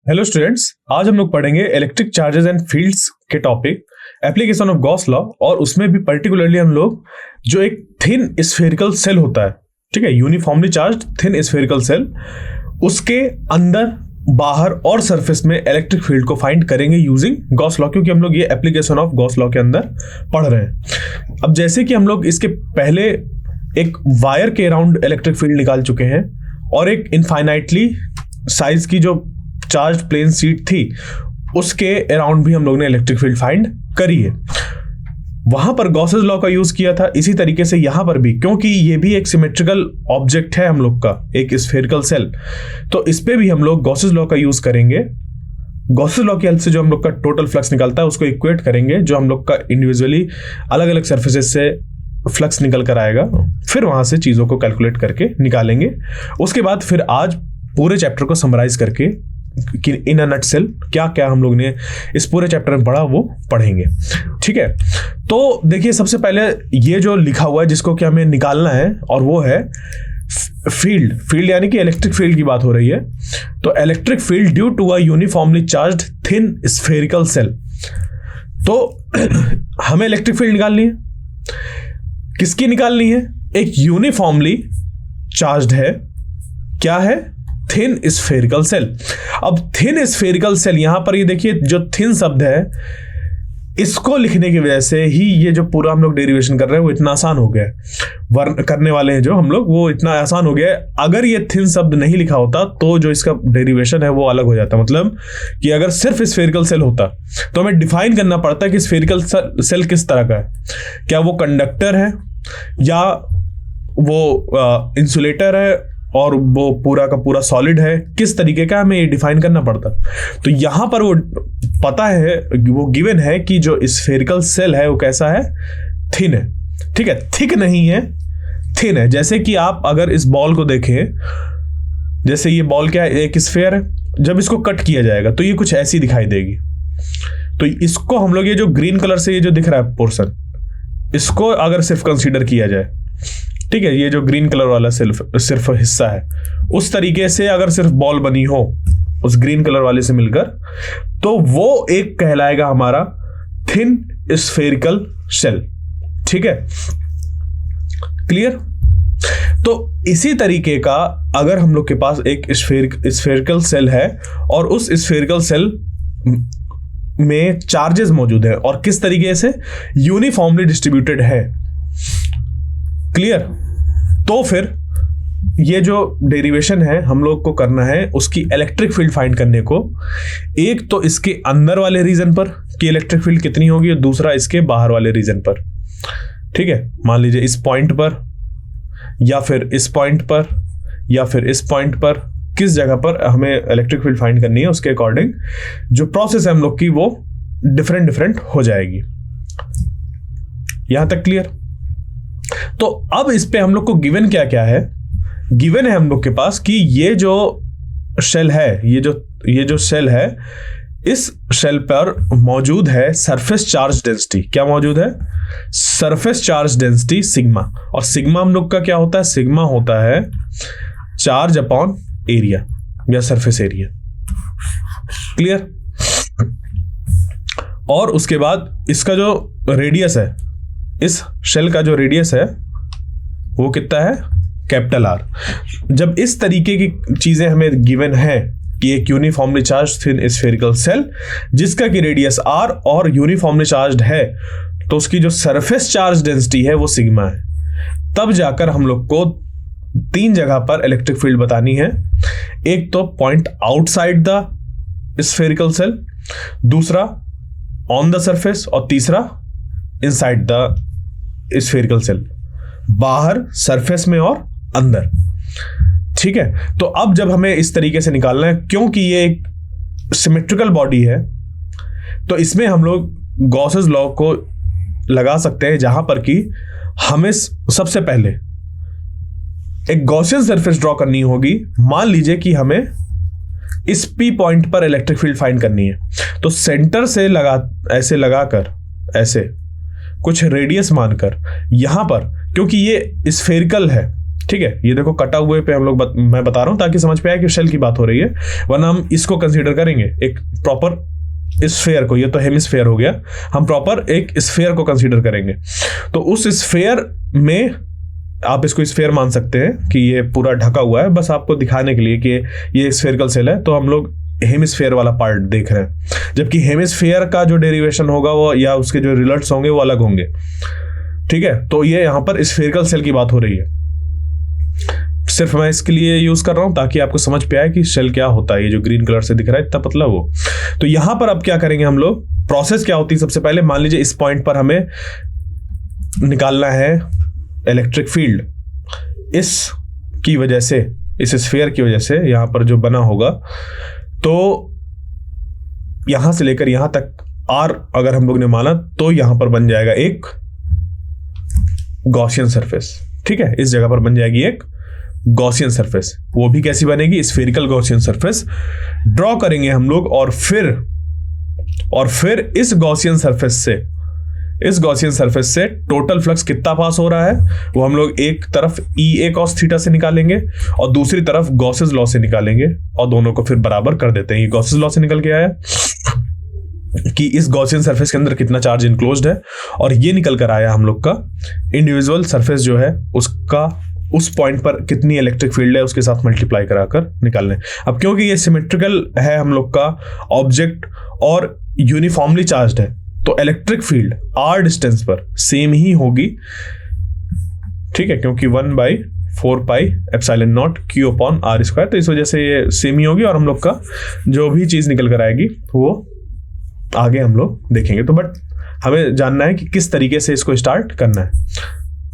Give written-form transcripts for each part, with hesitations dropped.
Hello students, आज हम लोग पढ़ेंगे इलेक्ट्रिक चार्जेस एंड फील्ड्स के topic application of Gauss law. और उसमें भी पर्टिकुलरली हम लोग जो एक थिन स्फेरिकल सेल होता है, ठीक है, uniformly charged thin spherical cell, उसके अंदर बाहर और सरफेस में इलेक्ट्रिक फील्ड को फाइंड करेंगे यूजिंग गॉस लॉ, क्योंकि हम लोग ये एप्लीकेशन ऑफ गॉस लॉ के अंदर पढ़ रहे हैं। अब जैसे कि हम लोग इसके पहले एक वायर के अराउंड इलेक्ट्रिक फील्ड निकाल चुके हैं और एक इनफाइनाइटली साइज की जो चार्ज प्लेन शीट थी उसके अराउंड भी हम लोग ने इलेक्ट्रिक फील्ड फाइंड करी है। वहां पर गॉसेस लॉ का यूज किया था। इसी तरीके से यहां पर भी, क्योंकि ये भी एक सिमेट्रिकल ऑब्जेक्ट है हम लोग का, एक स्फेरिकल सेल, तो इस पे भी हम लोग गॉसेस लॉ का यूज करेंगे। गॉसेस लॉ की हेल्प से जो हम लोग का टोटल फ्लक्स निकलता है उसको इक्वेट करेंगे, जो हम लोग का इंडिविजुअली अलग अलग सर्फेसेस से फ्लक्स निकल कर आएगा, फिर वहां से चीजों को कैलकुलेट करके निकालेंगे। उसके बाद फिर आज पूरे चैप्टर को समराइज करके कि इन अ नटसेल क्या क्या हम लोग ने इस पूरे चैप्टर में पढ़ा वो पढ़ेंगे, ठीक है। तो देखिए, सबसे पहले ये जो लिखा हुआ है जिसको कि हमें निकालना है, और वो है फील्ड यानी कि इलेक्ट्रिक फील्ड की बात हो रही है। तो electric field due to a uniformly charged thin spherical shell. तो हमें इलेक्ट्रिक फील्ड निकालनी है। किसकी निकालनी है? एक यूनिफॉर्मली चार्ज्ड है, क्या है? Thin spherical cell. अब थिन स्फेरिकल सेल, यहां पर ये देखिए जो थिन शब्द है, इसको लिखने की वजह से ही ये जो पूरा हम लोग डेरिवेशन कर रहे हैं वो इतना आसान हो गया है। वर्ण करने वाले हैं जो हम लोग, वो इतना आसान हो गया है। अगर ये थिन शब्द नहीं लिखा होता तो जो इसका डेरिवेशन है वो अलग हो जाता। मतलब कि अगर सिर्फ स्फेरिकल सेल होता तो हमें डिफाइन करना पड़ता कि स्फेरिकल सेल किस तरह का है। क्या वो कंडक्टर है या वो इंसुलेटर है और वो पूरा का पूरा सॉलिड है, किस तरीके का, हमें ये डिफाइन करना पड़ता। तो यहां पर वो पता है, वो गिवन है कि जो स्फेरिकल सेल है वो कैसा है? थिन है, ठीक है। थिक नहीं है, थिन है। जैसे कि आप अगर इस बॉल को देखें, जैसे ये बॉल क्या है? एक स्फेयर है। जब इसको कट किया जाएगा तो ये कुछ ऐसी दिखाई देगी। तो इसको हम लोग, ये जो ग्रीन कलर से ये जो दिख रहा है पोर्शन, इसको अगर सिर्फ कंसीडर किया जाए, ठीक है, ये जो ग्रीन कलर वाला सिर्फ हिस्सा है, उस तरीके से अगर सिर्फ बॉल बनी हो उस ग्रीन कलर वाले से मिलकर, तो वो एक कहलाएगा हमारा थिन स्फेरिकल सेल, ठीक है। क्लियर? तो इसी तरीके का अगर हम लोग के पास एक स्फेरिकल सेल है और उस स्फेरिकल सेल में चार्जेस मौजूद है और किस तरीके से? यूनिफॉर्मली डिस्ट्रीब्यूटेड है। क्लियर? तो फिर ये जो डेरिवेशन है हम लोग को करना है उसकी इलेक्ट्रिक फील्ड फाइंड करने को। एक तो इसके अंदर वाले रीजन पर कि इलेक्ट्रिक फील्ड कितनी होगी, और दूसरा इसके बाहर वाले रीजन पर, ठीक है। मान लीजिए इस पॉइंट पर या फिर इस पॉइंट पर या फिर इस पॉइंट पर, किस जगह पर हमें इलेक्ट्रिक फील्ड फाइंड करनी है, उसके अकॉर्डिंग जो प्रोसेस है हम लोग की वो डिफरेंट हो जाएगी। यहां तक क्लियर? तो अब इस पे हम लोग को गिवन क्या क्या है? गिवन है हम लोग के पास कि ये जो शेल है, ये जो शेल है, इस शेल पर मौजूद है सरफेस चार्ज डेंसिटी। क्या मौजूद है? Surface charge density sigma. और सिग्मा हम लोग का क्या होता है? सिग्मा होता है चार्ज अपॉन एरिया या सरफेस एरिया। क्लियर? और उसके बाद इसका जो रेडियस है, इस शेल का जो रेडियस है वो कितना है? Capital R. जब इस तरीके की चीजें हमें गिवन है कि एक uniformly charged thin spherical cell जिसका की रेडियस आर और यूनिफॉर्मली चार्ज्ड है, तो उसकी जो सरफेस चार्ज डेंसिटी है वो सिग्मा है। तब जाकर हम लोग को तीन जगह पर इलेक्ट्रिक फील्ड बतानी है। एक तो point outside the spherical shell, दूसरा ऑन द सरफेस, और तीसरा इनसाइड द स्फेरिकल सेल, बाहर सरफेस में और अंदर, ठीक है। तो अब जब हमें इस तरीके से निकालना है, क्योंकि ये एक सिमेट्रिकल बॉडी है, तो इसमें हम लोग गॉसेस लॉ को लगा सकते हैं, जहां पर कि हमें सबसे पहले एक गॉसियन सरफेस ड्रॉ करनी होगी। मान लीजिए कि हमें इस पी पॉइंट पर इलेक्ट्रिक फील्ड फाइंड करनी है, तो सेंटर से ऐसे लगाकर, ऐसे कुछ रेडियस मानकर, यहां पर क्योंकि ये स्फेरिकल है ठीक है, ये देखो कटा हुए पे हम लोग मैं बता रहा हूं ताकि समझ पे आए कि शेल की बात हो रही है, वरना हम इसको कंसीडर करेंगे एक प्रॉपर स्फेयर को। ये तो हेमिस्फेयर हो गया, हम प्रॉपर एक स्फेयर को कंसीडर करेंगे। तो उस स्फेयर में आप इसको स्फेयर मान सकते हैं कि ये पूरा ढका हुआ है, बस आपको दिखाने के लिए कि ये स्फेरिकल सेल है, तो हम लोग हेमिस्फेयर वाला पार्ट देख रहे हैं। जबकि हेमिस्फेयर का जो डेरिवेशन होगा वो या उसके जो रिजल्ट्स होंगे वो अलग होंगे। ठीक है, तो ये यहां पर स्फेरिकल सेल की बात हो रही है। सिर्फ मैं इसके लिए यूज कर रहा हूं ताकि आपको समझ पे आए कि शेल क्या होता है। ये जो ग्रीन कलर से दिख रहा है इतना पतला वो, तो यहां पर अब क्या करेंगे हम लोग, प्रोसेस क्या होती है। सबसे पहले मान लीजिए इस पॉइंट पर हमें निकालना है इलेक्ट्रिक फील्ड। इस की वजह से, इस स्फीयर की वजह से यहां पर जो बना होगा, तो यहां से लेकर यहां तक आर अगर हम लोग ने माना तो यहां पर बन जाएगा एक गॉसियन सरफेस। ठीक है, इस जगह पर बन जाएगी एक गॉसियन सरफेस। वो भी कैसी बनेगी, स्फेरिकल गॉसियन सरफेस ड्रॉ करेंगे हम लोग। और फिर इस गॉसियन सरफेस से टोटल फ्लक्स कितना पास हो रहा है वो हम लोग एक तरफ EA cos थीटा से निकालेंगे और दूसरी तरफ गॉसेस लॉ से निकालेंगे, और दोनों को फिर बराबर कर देते हैं। ये गॉसेस लॉ से निकल के आया कि इस गॉसियन सरफेस के अंदर कितना चार्ज इनक्लोज्ड है, और ये निकल कर आया हम लोग का इंडिविजुअल सरफेस जो है उसका उस पॉइंट पर कितनी इलेक्ट्रिक फील्ड है उसके साथ मल्टीप्लाई कराकर निकालने। अब क्योंकि ये सिमेट्रिकल है हम लोग का ऑब्जेक्ट और यूनिफॉर्मली चार्ज्ड है, तो इलेक्ट्रिक फील्ड r डिस्टेंस पर सेम ही होगी। ठीक है, क्योंकि 1/4 pi epsilon naught Q upon r square, तो इस वजह से ये सेम ही होगी। और हम लोग का जो भी चीज निकल कर आएगी वो आगे हम लोग देखेंगे। तो बट हमें जानना है कि किस तरीके से इसको स्टार्ट करना है।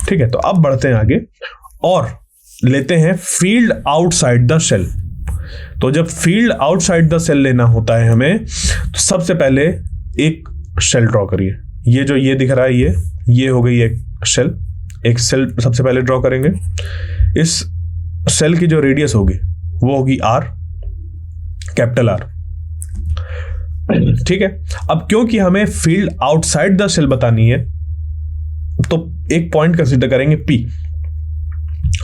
ठीक है, तो अब बढ़ते हैं आगे और लेते हैं फील्ड आउटसाइड द शेल। तो जब फील्ड आउटसाइड द शेल लेना होता है हमें, तो सबसे पहले एक शेल ड्रॉ करिए। ये जो ये दिख रहा है ये हो गई एक शेल सबसे पहले ड्रॉ करेंगे। इस शेल की जो रेडियस होगी वो होगी R, कैपिटल R। ठीक है, अब क्योंकि हमें फील्ड आउटसाइड द शेल बतानी है तो एक पॉइंट कंसीडर करेंगे P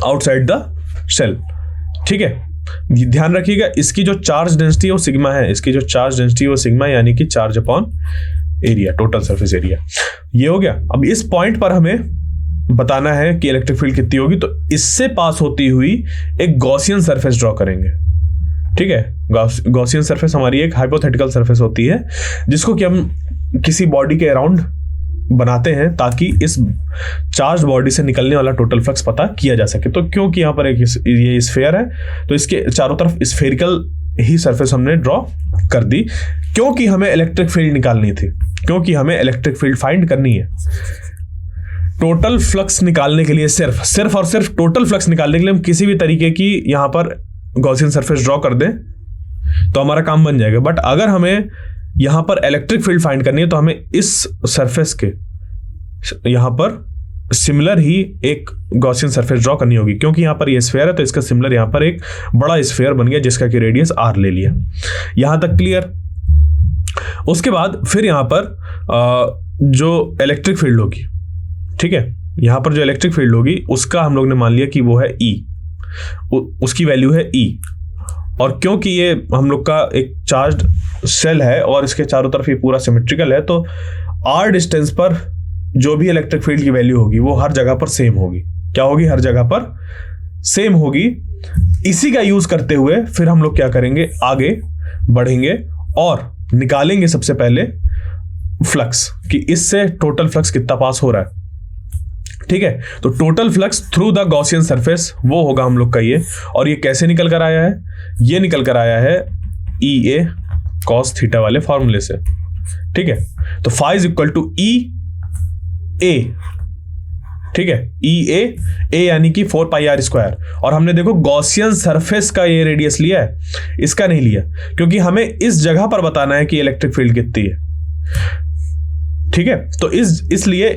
आउटसाइड द शेल। ठीक है, ध्यान रखिएगा इसकी जो चार्ज डेंसिटी है वो सिग्मा है, इसकी जो चार्ज डेंसिटी है वो सिग्मा, यानी कि charge upon area, total surface area. ये हो गया। अब इस पॉइंट पर हमें बताना है कि इलेक्ट्रिक फील्ड कितनी होगी, तो इससे पास होती हुई एक गॉसियन सरफेस ड्रॉ करेंगे। ठीक है, गॉसियन सरफेस हमारी एक हाइपोथेटिकल सरफेस होती है जिसको कि हम किसी बॉडी के अराउंड बनाते हैं ताकि इस चार्ज बॉडी से निकलने वाला टोटल फ्लक्स पता किया जा सके। तो क्योंकि यहाँ पर एक ये स्फीयर है तो इसके चारों तरफ स्फेरिकल ही सरफेस हमने ड्रॉ कर दी, क्योंकि हमें इलेक्ट्रिक फील्ड निकालनी थी, क्योंकि हमें इलेक्ट्रिक फील्ड फाइंड करनी है। टोटल फ्लक्स निकालने के लिए सिर्फ और सिर्फ टोटल फ्लक्स निकालने के लिए हम किसी भी तरीके की यहां पर गॉसियन सरफेस ड्रॉ कर दें तो हमारा काम बन जाएगा। बट अगर हमें यहां पर इलेक्ट्रिक फील्ड फाइंड करनी है तो हमें इस सरफेस के यहां पर सिमिलर ही एक गॉसियन सरफेस ड्रॉ करनी होगी, क्योंकि यहां पर ये स्फीयर है तो इसका सिमिलर यहां पर एक बड़ा स्फीयर बन गया जिसका कि रेडियस R ले लिया। यहां तक क्लियर। उसके बाद फिर यहां पर जो इलेक्ट्रिक फील्ड होगी, ठीक है, यहां पर जो इलेक्ट्रिक फील्ड होगी उसका हम लोग ने मान लिया कि वो है E, उसकी वैल्यू है E। और क्योंकि ये हम लोग का एक चार्ज्ड शेल है और इसके चारों तरफ ये पूरा सिमेट्रिकल है, तो R डिस्टेंस पर जो भी इलेक्ट्रिक फील्ड की वैल्यू होगी वो हर जगह पर सेम होगी। क्या होगी? हर जगह पर सेम होगी। इसी का यूज करते हुए फिर हम लोग क्या करेंगे, आगे बढ़ेंगे और निकालेंगे सबसे पहले फ्लक्स कि इससे टोटल फ्लक्स कितना पास हो रहा है। ठीक है, तो total flux through the Gaussian surface वो होगा हम लोग का ये। और ये कैसे निकल कर आया है? ये निकल कर आया है EA cos थीटा वाले फॉर्मूले से। ठीक है, तो phi is equal to EA। ठीक है, EA यानी कि 4 पाई R स्क्वायर। और हमने देखो गॉसियन सरफेस का ये रेडियस लिया है, इसका नहीं लिया, क्योंकि हमें इस जगह पर बताना है कि इलेक्ट्रिक फील्ड कितनी है। ठीक है, तो इसलिए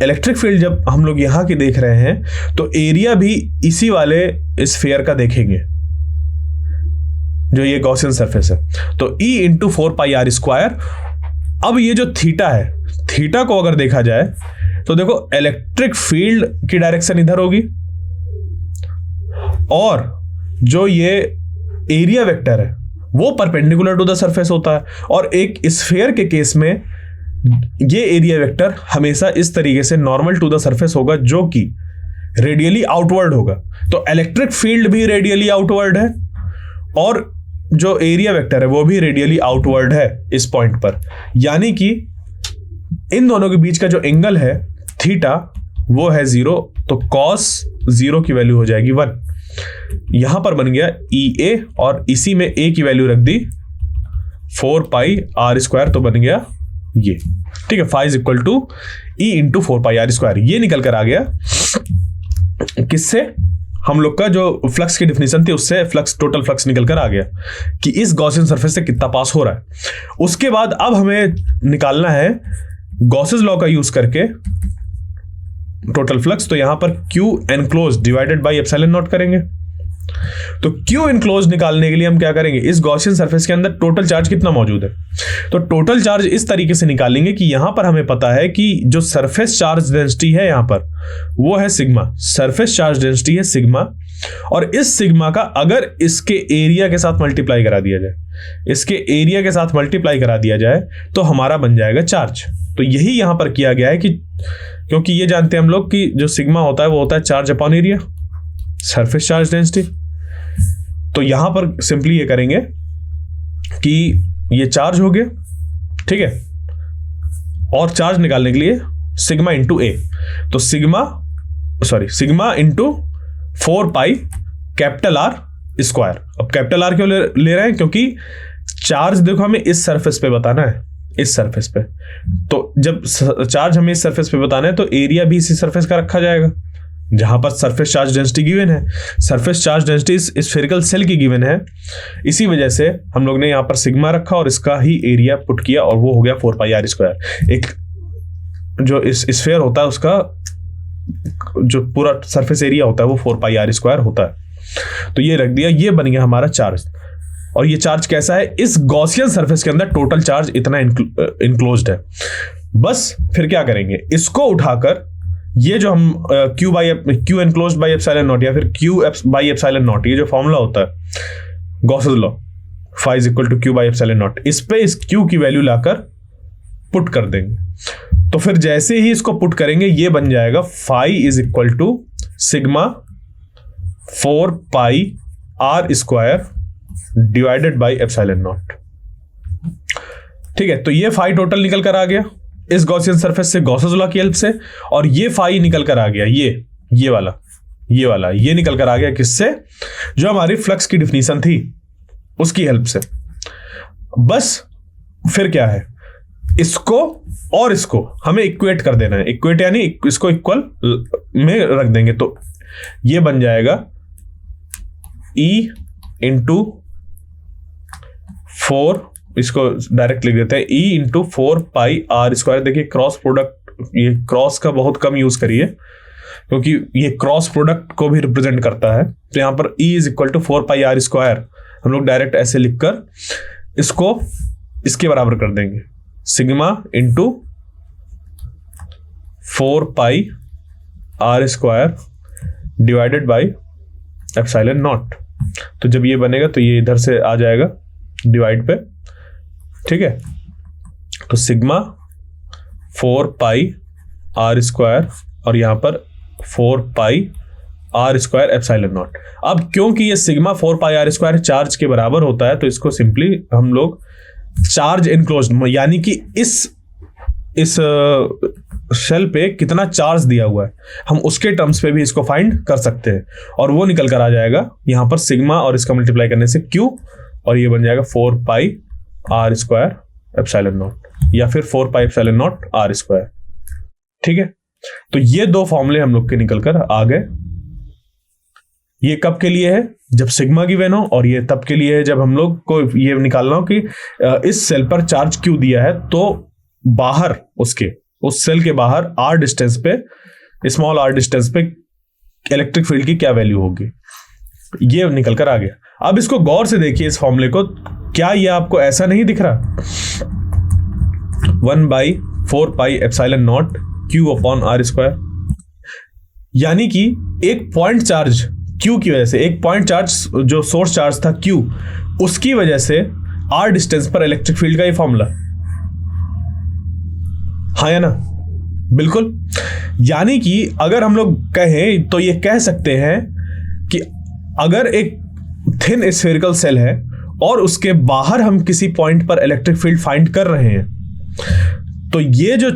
इलेक्ट्रिक फील्ड जब हम लोग यहां की देख रहे हैं तो एरिया भी इसी वाले स्फीयर का देखेंगे जो ये गॉसियन सरफेस है। तो E इंटू 4 पाई R स्क्वायर। अब ये जो थीटा है, थीटा को अगर देखा जाए तो देखो इलेक्ट्रिक फील्ड की डायरेक्शन इधर होगी, और जो ये एरिया वेक्टर है वो परपेंडिकुलर टू द सरफेस होता है, और एक स्फीयर के केस में ये एरिया वेक्टर हमेशा इस तरीके से नॉर्मल टू द सरफेस होगा जो कि रेडियली आउटवर्ड होगा। तो इलेक्ट्रिक फील्ड भी रेडियली आउटवर्ड है और जो एरिया वेक्टर है वो भी रेडियली आउटवर्ड है इस पॉइंट पर, यानी कि इन दोनों के बीच का जो एंगल है थीटा वो है 0, तो cos 0 की वैल्यू हो जाएगी 1। यहां पर बन गया EA और इसी में A की वैल्यू रख दी 4 पाई आर स्क्वायर, तो बन गया ये, ठीक है, phi is equal to E into 4 pi R square. ये निकल कर आ गया किससे, हम लोग का जो फ्लक्स की डेफिनेशन थी उससे फ्लक्स, टोटल फ्लक्स निकल कर आ गया कि इस गॉसियन सरफेस से कितना पास हो रहा है। उसके बाद अब हमें निकालना है गॉसेस लॉ का यूज करके टोटल फ्लक्स। तो यहां पर Q enclose divided by epsilon not करेंगे। तो Q एनक्लोज निकालने के लिए हम क्या करेंगे, इस गॉसियन सरफेस के अंदर टोटल चार्ज कितना मौजूद है, तो टोटल चार्ज इस तरीके से निकालेंगे कि यहां पर हमें पता है कि जो सरफेस चार्ज डेंसिटी है यहां पर वो है सिग्मा, सरफेस चार्ज डेंसिटी है सिग्मा, और इस सिग्मा का अगर इसके एरिया के साथ मल्टीप्लाई करा दिया जाए, इसके एरिया के साथ मल्टीप्लाई करा दिया जाए तो हमारा बन जाएगा चार्ज। तो यही यहां पर किया गया है कि क्योंकि ये जानते हैं हम लोग कि जो सिग्मा होता है वो होता है charge upon area, surface charge density. तो यहां पर सिंपली ये करेंगे कि ये चार्ज हो गया, ठीक है, और चार्ज निकालने के लिए सिग्मा इंटू ए, तो sigma into 4 pi capital R square. अब कैपिटल आर क्यों ले रहे हैं, क्योंकि चार्ज देखो हमें इस सरफेस पे बताना है, इस सरफेस पे, तो जब चार्ज हमें इस सरफेस पे बताना है तो एरिया भी इसी सरफेस का रखा जाएगा जहां पर सरफेस चार्ज डेंसिटी गिवन है। Surface charge density spherical shell की गिवन है, इसी वजह से हम लोग ने यहां पर सिग्मा रखा और इसका ही एरिया पुट किया और वो हो गया 4 पाई आर स्क्वायर। एक जो इस स्फेयर होता है उसका जो पूरा सरफेस एरिया होता है वो 4 पाई आर स्क्वायर होता है। तो ये रख दिया, ये बन गया हमारा चार्ज। और ये चार्ज कैसा है, इस गॉसियन सरफेस के अंदर टोटल चार्ज इतना इनक्लोज्ड है। बस फिर क्या करेंगे, इसको उठाकर ये जो हम Q enclosed by epsilon naught या फिर Q बाई एप्सिलॉन नॉट, ये जो फॉर्मूला होता है Gauss's law, phi is equal to Q by epsilon naught, इस पे इस Q की वैल्यू लाकर पुट कर देंगे। तो फिर जैसे ही इसको पुट करेंगे ये बन जाएगा phi is equal to sigma 4 pi R square divided by epsilon naught, ठीक है। तो ये फाई टोटल निकल कर आ गया इस गॉसियन सरफेस से गॉसेस लॉ की हेल्प से, और ये फाई निकल कर आ गया ये वाला ये निकल कर आ गया किससे, जो हमारी फ्लक्स की डिफिनीशन थी उसकी हेल्प से। बस फिर क्या है, इसको और इसको हमें इक्वेट कर देना है, इक्वेट यानी इसको इक्वल में रख देंगे, तो ये बन जाएगा E इंटू 4, इसको डायरेक्ट लिख देते हैं E into 4 pi R square. देखिए क्रॉस प्रोडक्ट, ये क्रॉस का बहुत कम यूज करिए क्योंकि ये क्रॉस प्रोडक्ट को भी रिप्रेजेंट करता है। तो यहां पर E is equal to 4 pi R square हम लोग डायरेक्ट ऐसे लिखकर इसको इसके बराबर कर देंगे, sigma into 4 pi R square divided by epsilon naught. तो जब ये बनेगा तो ये इधर से आ जाएगा डिवाइड पे, ठीक है। तो सिग्मा 4 पाई आर स्क्वायर और यहां पर 4 pi R square epsilon naught. अब क्योंकि ये sigma 4 pi R square charge के बराबर होता है तो इसको सिंपली हम लोग चार्ज इनक्लोज्ड, यानी कि इस शेल पे कितना चार्ज दिया हुआ है हम उसके टर्म्स पे भी इसको फाइंड कर सकते हैं, और वो निकल कर आ जाएगा यहां पर सिग्मा और इसका मल्टीप्लाई करने से Q, और ये बन जाएगा 4 pi R square epsilon naught या फिर 4 pi epsilon naught R square, ठीक है। तो ये दो फॉर्मूले हम लोग के निकल कर आ गए। ये कब के लिए है, जब सिग्मा गिवन हो, और ये तब के लिए है जब हम लोग को ये निकालना हो कि इस सेल पर चार्ज क्यों दिया है, तो बाहर उस सेल के बाहर आर डिस्टेंस पे, स्मॉल आर डिस्टेंस पे इलेक्ट्रिक फील्ड की क्या वैल्यू होगी, ये निकल कर आ गया। अब इसको गौर से देखिए इस फॉर्मूले को, क्या ये आपको ऐसा नहीं दिख रहा, 1/4 pi epsilon naught Q upon R square, यानी कि एक पॉइंट चार्ज क्यू की वजह से, एक पॉइंट चार्ज जो सोर्स चार्ज था क्यू, उसकी वजह से आर डिस्टेंस पर इलेक्ट्रिक फील्ड का ये फॉर्मूला, हाँ या ना? बिल्कुल। यानी कि अगर हम लोग कहें तो ये कह सकते हैं कि अगर एक थिन स्फेरिकल सेल है और उसके बाहर हम किसी पॉइंट पर इलेक्ट्रिक फील्ड फाइंड कर रहे हैं, तो ये जो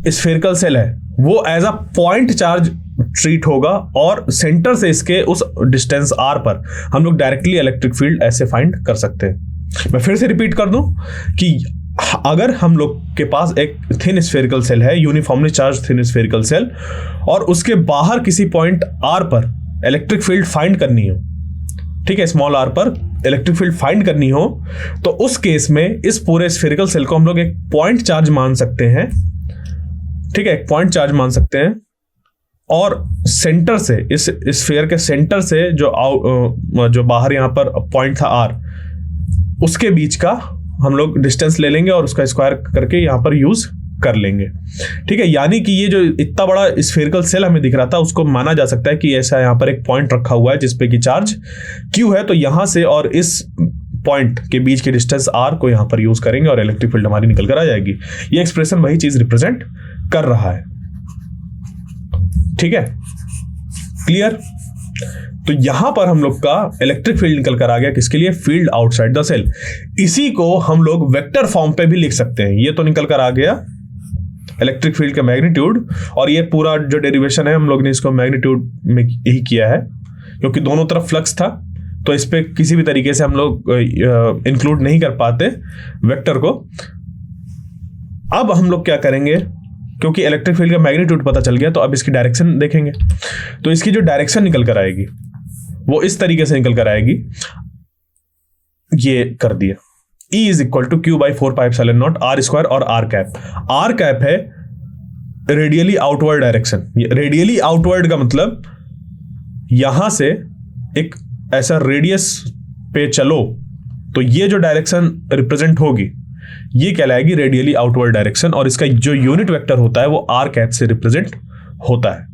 स्फेरिकल सेल है वो as a point charge treat होगा और सेंटर से इसके उस डिस्टेंस आर पर हम लोग डायरेक्टली इलेक्ट्रिक फील्ड ऐसे फाइंड कर सकते हैं। मैं फिर से रिपीट कर दूं कि अगर हम लोग के पास एक थिन स्फेरिकल सेल है, uniformly charge thin spherical cell, और उसके बाहर किसी पॉइंट आर पर इलेक्ट्रिक फील्ड फाइंड करनी हो, ठीक है, स्मॉल आर पर इलेक्ट्रिक फील्ड फाइंड करनी हो, तो उस केस में इस पूरे स्फेरिकल सेल को हम लोग एक पॉइंट चार्ज मान सकते हैं, ठीक है, एक पॉइंट चार्ज मान सकते हैं, और सेंटर से, इस स्फीयर के सेंटर से जो बाहर यहां पर पॉइंट था आर, उसके बीच का हम लोग डिस्टेंस ले लेंगे और उसका स्क्वायर करके यहां पर यूज कर लेंगे, ठीक है। यानी कि ये जो इतना बड़ा स्फेरिकल सेल हमें दिख रहा था, उसको माना जा सकता है कि ऐसा यहां पर एक पॉइंट रखा हुआ है जिसपे कि चार्ज क्यू है, तो यहां से और इस पॉइंट के बीच की डिस्टेंस आर को यहां पर यूज करेंगे और इलेक्ट्रिक फील्ड हमारी निकल कर आ जाएगी। ये एक्सप्रेशन वही चीज रिप्रेजेंट कर रहा है, ठीक है, क्लियर। तो यहां पर हम लोग का इलेक्ट्रिक फील्ड निकल कर आ गया, किसके लिए? Field outside the shell. इसी को हम लोग वेक्टर फॉर्म पे भी लिख सकते हैं। ये तो निकल कर आ गया इलेक्ट्रिक फील्ड का मैग्नीट्यूड, और ये पूरा जो डेरिवेशन है हम लोग ने इसको मैग्नीट्यूड में ही किया है, क्योंकि दोनों तरफ फ्लक्स था, तो इस पे किसी भी तरीके से हम लोग इंक्लूड नहीं कर पाते वेक्टर को। अब हम लोग क्या करेंगे, क्योंकि इलेक्ट्रिक फील्ड का मैग्नीट्यूड पता चल गया, तो अब इसकी डायरेक्शन देखेंगे। तो इसकी जो डायरेक्शन निकल कर आएगी वो इस तरीके से निकल कर आएगी, ये कर दिया, E is equal to Q by 4πε0 R square, और आर कैप है radially outward direction. Radially outward का मतलब यहां से एक ऐसा रेडियस पे चलो तो ये जो डायरेक्शन रिप्रेजेंट होगी ये कहलाएगी रेडियली आउटवर्ड डायरेक्शन, और इसका जो यूनिट वेक्टर होता है वो आर कैप से रिप्रेजेंट होता है,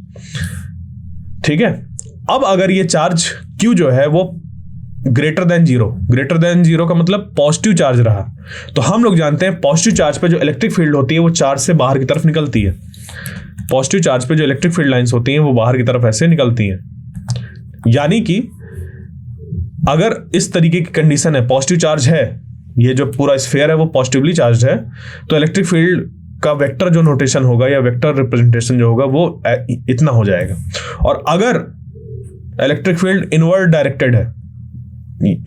ठीक है। अब अगर ये चार्ज Q जो है वो ग्रेटर देन जीरो का मतलब पॉजिटिव चार्ज रहा, तो हम लोग जानते हैं पॉजिटिव चार्ज पे जो इलेक्ट्रिक फील्ड होती है वो चार्ज से बाहर की तरफ निकलती है। पॉजिटिव चार्ज पे जो इलेक्ट्रिक फील्ड लाइंस होती हैं वो बाहर की तरफ ऐसे निकलती हैं। यानी कि अगर इस तरीके की कंडीशन है, पॉजिटिव चार्ज है, ये जो पूरा स्फीयर है वो पॉजिटिवली चार्ज है, तो इलेक्ट्रिक फील्ड का वेक्टर जो नोटेशन होगा या वेक्टर रिप्रेजेंटेशन जो होगा वो इतना हो जाएगा। और अगर इलेक्ट्रिक फील्ड इनवर्ड डायरेक्टेड है,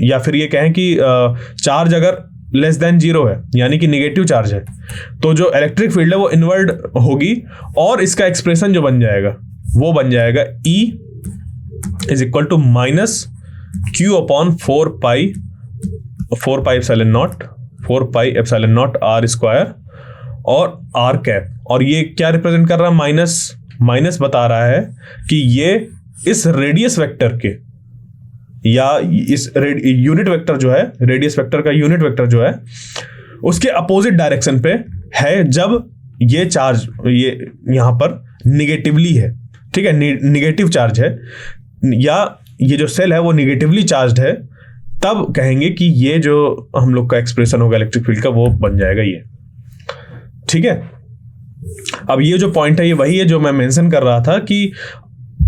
या फिर ये कहें कि चार्ज अगर लेस देन जीरो है, यानी कि निगेटिव चार्ज है, तो जो इलेक्ट्रिक फील्ड है वो इनवर्ड होगी, और इसका एक्सप्रेशन जो बन जाएगा वो बन जाएगा E is equal to minus Q upon 4πε0 R square और आर कैप। और ये क्या रिप्रेजेंट कर रहा है? माइनस बता रहा है कि ये इस रेडियस वेक्टर के, या इस यूनिट वेक्टर जो है, रेडियस वेक्टर का यूनिट वेक्टर जो है उसके अपोजिट डायरेक्शन पे है, जब ये चार्ज ये यहां पर निगेटिवली है, ठीक है, निगेटिव चार्ज है, या ये जो सेल है वो निगेटिवली चार्ज्ड है, तब कहेंगे कि ये जो हम लोग का एक्सप्रेशन होगा इलेक्ट्रिक फील्ड का वो बन जाएगा ये, ठीक है। अब ये जो पॉइंट है ये वही है जो मैं मेंशन कर रहा था कि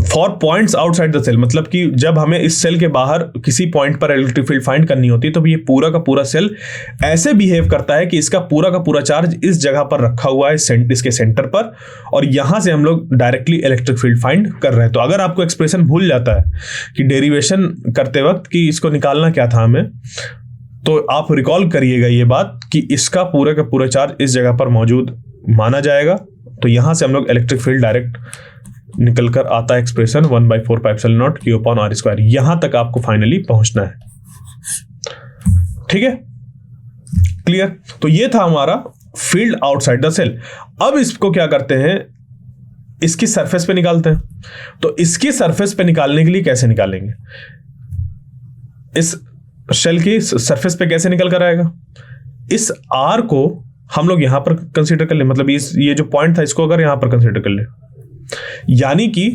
for points outside the shell, मतलब कि जब हमें इस सेल के बाहर किसी पॉइंट पर इलेक्ट्रिक फील्ड फाइंड करनी होती है तो ये पूरा का पूरा सेल ऐसे बिहेव करता है कि इसका पूरा का पूरा चार्ज इस जगह पर रखा हुआ है, इसके सेंटर पर, और यहां से हम लोग डायरेक्टली इलेक्ट्रिक फील्ड फाइंड कर रहे हैं। तो अगर आपको एक्सप्रेशन भूल जाता है कि डेरिवेशन करते वक्त कि इसको निकालना क्या था हमें, तो आप रिकॉल करिएगा ये बात कि इसका पूरा का पूरा चार्ज इस जगह पर मौजूद माना जाएगा, तो यहां से हम लोग इलेक्ट्रिक फील्ड डायरेक्ट निकल कर आता है expression 1/4πε0 Q upon R square. यहां तक आपको फाइनली पहुंचना है, ठीक है, क्लियर। तो ये था हमारा फील्ड आउटसाइड द सेल। अब इसको क्या करते हैं, इसकी सरफेस पे निकालते हैं। तो इसकी सरफेस पे निकालने के लिए कैसे निकालेंगे, इस शेल की सरफेस पे कैसे निकल कर आएगा? इस आर को हम लोग यहां पर कंसीडर कर ले, मतलब ये जो पॉइंट था इसको अगर यहां पर कंसीडर कर ले, यानी कि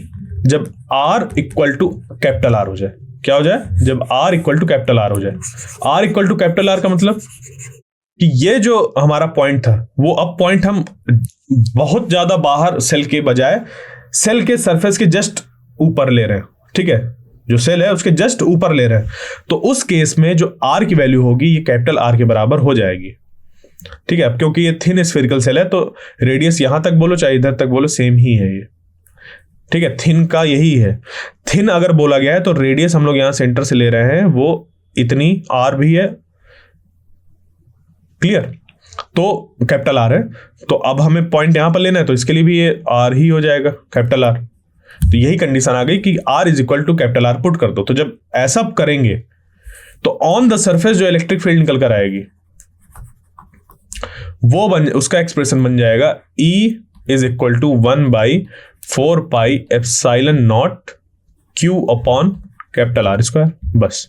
जब R equal to capital R हो जाए। क्या हो जाए? जब R equal to capital R हो जाए। R equal to capital R का मतलब कि ये जो हमारा पॉइंट था वो अब पॉइंट हम बहुत ज्यादा बाहर सेल के बजाय सेल के सरफेस के जस्ट ऊपर ले रहे हैं। ठीक है, जो सेल है उसके जस्ट ऊपर ले रहे हैं, तो उस केस में जो R की वैल्यू होगी ये कैपिटल R के बराबर हो जाएगी। ठीक है, अब क्योंकि ये थिन स्फेरिकल सेल है तो रेडियस यहां तक बोलो चाहे इधर तक बोलो सेम ही है ये। ठीक है, थिन का यही है। थिन अगर बोला गया है तो रेडियस हम लोग यहां सेंटर से ले रहे हैं, वो इतनी R भी है। क्लियर? तो कैपिटल R है, तो अब हमें पॉइंट यहां पर लेना है तो इसके लिए भी ये R ही हो जाएगा, कैपिटल R। तो यही कंडीशन आ गई कि R is equal to capital R put कर दो। तो जब ऐसा करेंगे तो ऑन द सरफेस जो इलेक्ट्रिक फील्ड निकल कर आएगी वो उसका एक्सप्रेशन बन जाएगा E is equal to 1/4 pi epsilon naught Q upon capital R square. बस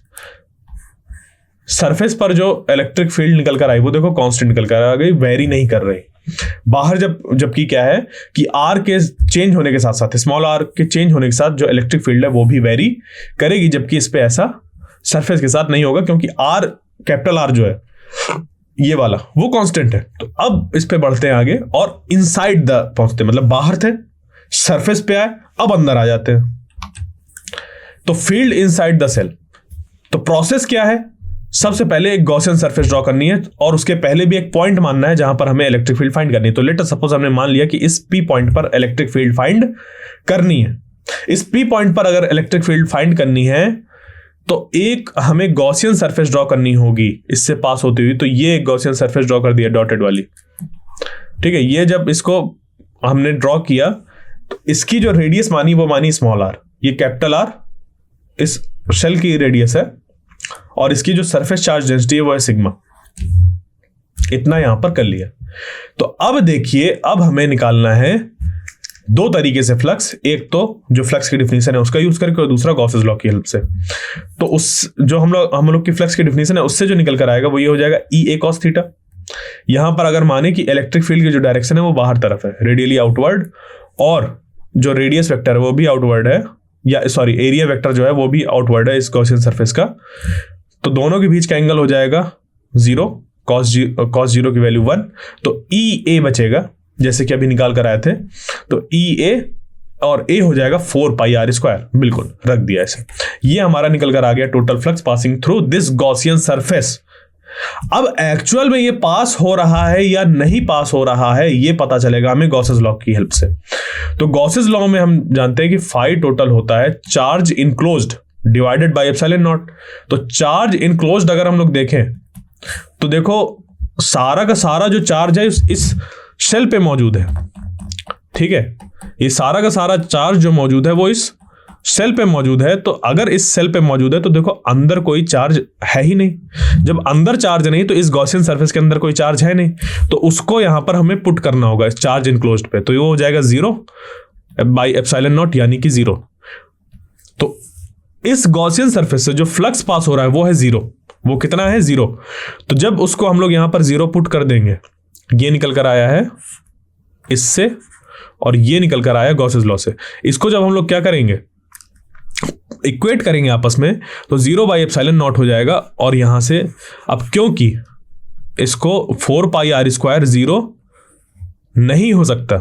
सरफेस पर जो इलेक्ट्रिक फील्ड निकल कर आई वो देखो कांस्टेंट निकल कर आ गई, वेरी नहीं कर रही। बाहर जबकि क्या है कि R के चेंज होने के साथ साथ, स्मॉल r के चेंज होने के साथ जो इलेक्ट्रिक फील्ड है वो भी वेरी करेगी, जबकि इस पे ऐसा सरफेस के साथ नहीं होगा क्योंकि R कैपिटल R जो है ये वाला वो कांस्टेंट है। तो अब इस पे बढ़ते हैं आगे और इनसाइड द पहुंचते, मतलब बाहर थे सरफेस पे आए अब अंदर आ जाते हैं। तो फील्ड इनसाइड द सेल, तो प्रोसेस क्या है? सबसे पहले एक गॉसियन सरफेस ड्रॉ करनी है और उसके पहले भी एक पॉइंट मानना है जहां पर हमें इलेक्ट्रिक फील्ड फाइंड करनी है। तो लेट अस सपोज हमने मान लिया कि इस पी पॉइंट पर इलेक्ट्रिक फील्ड फाइंड करनी है। इस पी पॉइंट पर अगर इलेक्ट्रिक फील्ड फाइंड करनी है तो एक हमें गॉसियन सरफेस ड्रॉ करनी होगी इससे पास होती हुई। तो ये एक गॉसियन सरफेस ड्रॉ कर दिया डॉटेड वाली। ठीक है, ये जब इसको हमने ड्रॉ किया तो इसकी जो रेडियस मानी वो मानी स्मॉल r, ये कैपिटल R इस शेल की रेडियस है और इसकी जो सरफेस चार्ज डेंसिटी है वो है सिग्मा। इतना यहां पर कर लिया। तो अब देखिए, अब हमें निकालना है दो तरीके से फ्लक्स, एक तो जो फ्लक्स की डिफिनेशन है उसका यूज करके और दूसरा गॉसेस लॉ की हेल्प से। तो उस जो हम लोग की फ्लक्स की डिफिनेशन है उससे जो निकल कर आएगा वो ये हो जाएगा E A cos थीटा। यहां पर अगर माने कि इलेक्ट्रिक फील्ड की जो डायरेक्शन है वो बाहर तरफ है, रेडियली आउटवर्ड, और जो रेडियस वेक्टर है वो भी आउटवर्ड है, या सॉरी एरिया वेक्टर जो है वो भी आउटवर्ड है इस गॉसियन सरफेस का। तो दोनों के बीच का एंगल हो जाएगा 0, cos 0 की वैल्यू 1। तो E A बचेगा जैसे कि अभी निकाल कर आए थे। तो E A और A हो जाएगा 4 पाई R स्क्वायर, बिल्कुल रख दिया ऐसे। ये हमारा निकल कर आ गया total flux passing through this Gaussian surface. अब एक्चुअल में ये पास हो रहा है या नहीं पास हो रहा है ये पता चलेगा हमें गॉसेस लॉ की हेल्प से। तो गॉसेस लॉ में हम जानते हैं कि फाई टोटल होता है charge enclosed divided by epsilon naught. तो चार्ज इनक्लोज्ड अगर हम लोग देखें तो देखो सारा का सारा जो चार्ज है इस शेल पे मौजूद है। ठीक है, ये सारा का सारा चार्ज जो मौजूद है वो इस सेल पे मौजूद है। तो अगर इस सेल पे मौजूद है तो देखो अंदर कोई चार्ज है ही नहीं। जब अंदर चार्ज नहीं तो इस गॉसियन सरफेस के अंदर कोई चार्ज है नहीं, तो उसको यहां पर हमें पुट करना होगा इस चार्ज इनक्लोज्ड पे। तो ये हो जाएगा 0 बाई एप्सिलॉन नॉट यानी कि 0। तो इस गॉसियन सरफेस से जो फ्लक्स पास हो रहा है वो है 0। वो कितना है? 0। तो जब उसको हम लोग यहां पर 0 पुट कर देंगे, ये निकल कर आया है इससे और ये निकल कर आया गॉसेस लॉ से। इसको जब हम लोग क्या करेंगे, इक्वेट करेंगे आपस में, तो 0 बाई एप्सिलॉन नॉट हो जाएगा। और यहां से अब क्योंकि इसको 4 पाई R स्क्वायर 0 नहीं हो सकता,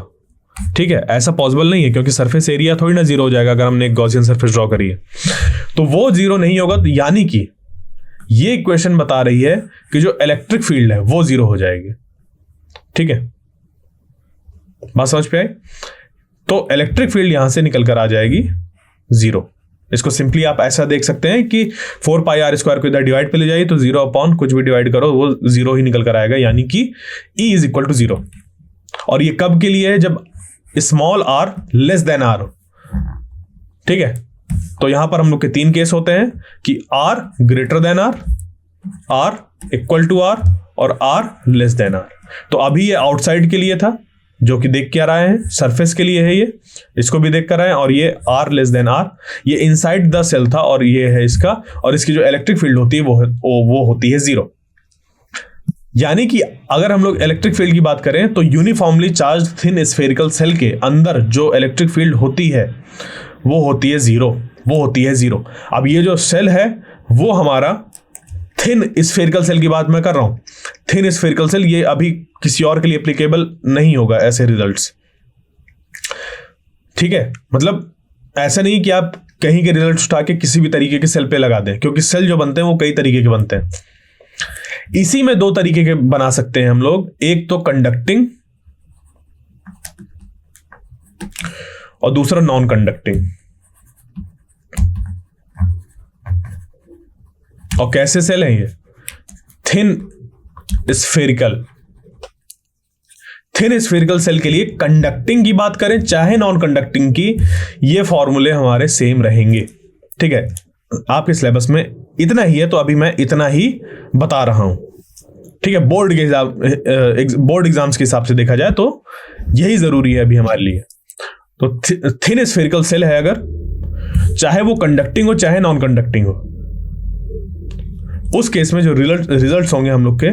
ठीक है, ऐसा पॉसिबल नहीं है क्योंकि सरफेस एरिया थोड़ी ना 0 हो जाएगा अगर हमने एक गॉसियन सरफेस ड्रॉ करी है, तो वो 0 नहीं होगा। तो यानी कि ये इक्वेशन बता रही है कि जो इलेक्ट्रिक फील्ड है वो 0 हो जाएगी। ठीक है, बात समझ पे आई? तो इलेक्ट्रिक फील्ड यहां से निकल कर आ जाएगी 0। इसको सिंपली आप ऐसा देख सकते हैं कि 4 पाई R स्क्वायर को इधर डिवाइड पे ले जाइए तो 0 अपॉन कुछ भी डिवाइड करो वो 0 ही निकल कर आएगा, यानी कि E इज इक्वल टू 0। और ये कब के लिए है? जब small r less than R। ठीक है, तो यहां पर हम लोग के 3 केस होते हैं कि R greater than R, R equal to R और R लेस देन R। तो अभी ये आउटसाइड के लिए था जो कि देख के आ रहे हैं, सरफेस के लिए है ये, इसको भी देख कर आए, और ये R लेस देन R, ये इनसाइड द सेल था और ये है इसका, और इसकी जो इलेक्ट्रिक फील्ड होती है वो होती है 0। यानी कि अगर हम लोग इलेक्ट्रिक फील्ड की बात करें तो uniformly charge thin spherical cell के अंदर जो इलेक्ट्रिक फील्ड होती है वो होती है जीरो, वो होती है जीरो। अब ये जो सेल है वो हमारा थिन स्फेरिकल सेल की बात मैं कर रहा हूं। थिन स्फेरिकल सेल, ये अभी किसी और के लिए एप्लीकेबल नहीं होगा ऐसे रिजल्ट्स, ठीक है। मतलब ऐसा नहीं कि आप कहीं के रिजल्ट उठा के किसी भी तरीके के सेल पे लगा दें, क्योंकि सेल जो बनते हैं वो कई तरीके के बनते हैं। इसी में दो तरीके के बना सकते हैं हम लोग, एक तो कंडक्टिंग और दूसरा नॉन कंडक्टिंग। और कैसे सेल है ये? थिन स्फेरिकल सेल के लिए कंडक्टिंग की बात करें चाहे नॉन कंडक्टिंग की, ये फॉर्मूले हमारे सेम रहेंगे, ठीक है। आपके सिलेबस में इतना ही है तो अभी मैं इतना ही बता रहा हूं, ठीक है। बोर्ड एग्जाम्स के हिसाब से देखा जाए तो यही जरूरी है अभी हमारे लिए। तो थिन स्फेरिकल सेल है, अगर चाहे वो कंडक्टिंग हो चाहे नॉन कंडक्टिंग हो, उस केस में जो रिजल्ट्स होंगे हम लोग के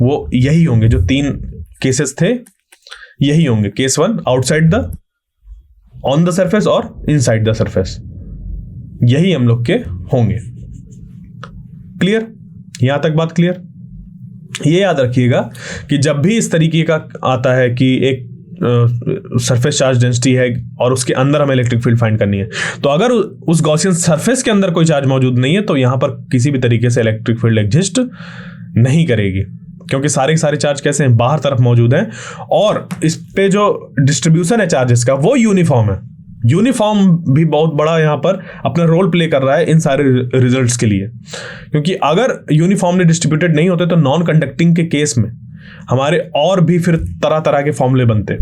वो यही होंगे। जो तीन केसेस थे यही होंगे। Case 1 outside the, on the surface और इनसाइड द सरफेस, यही हम लोग के होंगे। क्लियर? यहां तक बात क्लियर? ये याद रखिएगा कि जब भी इस तरीके का आता है कि एक सरफेस चार्ज डेंसिटी है और उसके अंदर हमें इलेक्ट्रिक फील्ड फाइंड करनी है, तो अगर उस गॉसियन सरफेस के अंदर कोई चार्ज मौजूद नहीं है तो यहां पर किसी भी तरीके से इलेक्ट्रिक फील्ड एग्जिस्ट नहीं करेगी, क्योंकि सारे के सारे चार्ज कैसे हैं? बाहर तरफ मौजूद हैं। और इस पे जो डिस्ट्रीब्यूशन है चार्जेस का वो यूनिफॉर्म है। यूनिफॉर्म भी बहुत बड़ा यहां पर अपना रोल प्ले कर रहा है इन सारे रिजल्ट्स के लिए, क्योंकि अगर यूनिफॉर्मली डिस्ट्रीब्यूटेड नहीं होते तो नॉन कंडक्टिंग के केस में हमारे और भी फिर तरह तरह के फॉर्मूले बनते,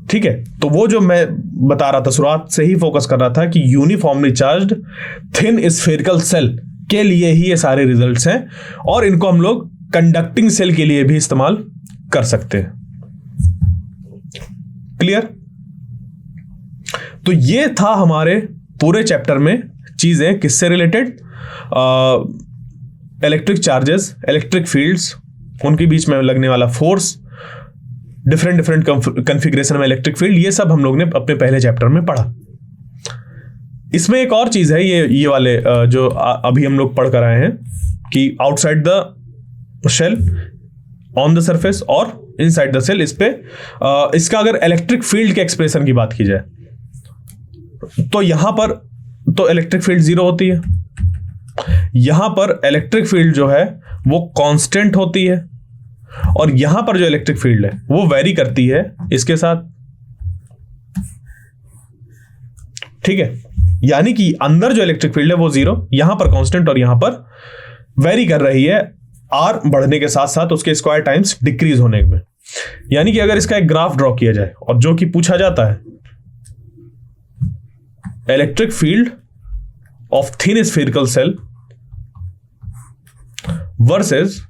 ठीक है। तो वो जो मैं बता रहा था, शुरुआत से ही फोकस कर रहा था कि uniformly charged thin spherical cell के लिए ही ये सारे रिजल्ट्स हैं, और इनको हम लोग कंडक्टिंग सेल के लिए भी इस्तेमाल कर सकते हैं। क्लियर? तो ये था हमारे पूरे चैप्टर में चीजें किससे related, electric charges, electric fields, उनके बीच में लगने वाला फोर्स, डिफरेंट कॉन्फ़िगरेशन में इलेक्ट्रिक फील्ड, ये सब हम लोग ने अपने पहले चैप्टर में पढ़ा। इसमें एक और चीज है, ये वाले जो अभी हम लोग पढ़ कर आए हैं कि outside the shell, on the surface और इनसाइड द सेल, इस पे इसका अगर इलेक्ट्रिक फील्ड के एक्सप्रेशन की बात की जाए तो यहां पर तो इलेक्ट्रिक फील्ड जीरो होती है, यहां पर इलेक्ट्रिक फील्ड जो है वो कांस्टेंट होती है, और यहां पर जो इलेक्ट्रिक फील्ड है वो वेरी करती है इसके साथ, ठीक है। यानी कि अंदर जो इलेक्ट्रिक फील्ड है वो जीरो, यहां पर कांस्टेंट, और यहां पर वेरी कर रही है आर बढ़ने के साथ साथ उसके स्क्वायर टाइम्स डिक्रीज होने में। यानी कि अगर इसका एक ग्राफ ड्रॉ किया जाए और जो कि पूछा जाता है electric field of thin spherical shell versus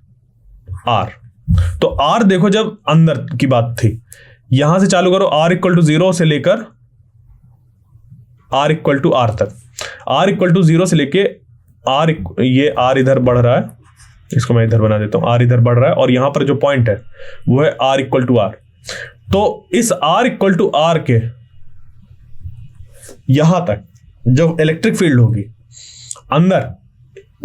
R, तो आर देखो जब अंदर की बात थी, यहां से चालू करो, आर इक्वल टू 0 से लेकर आर इक्वल टू आर तक, आर इक्वल टू 0 से लेके आर, ये आर इधर बढ़ रहा है, इसको मैं इधर बना देता हूं, आर इधर बढ़ रहा है, और यहां पर जो पॉइंट है वो है आर इक्वल टू आर। तो इस आर इक्वल टू आर के यहां तक जो इलेक्ट्रिक फील्ड होगी अंदर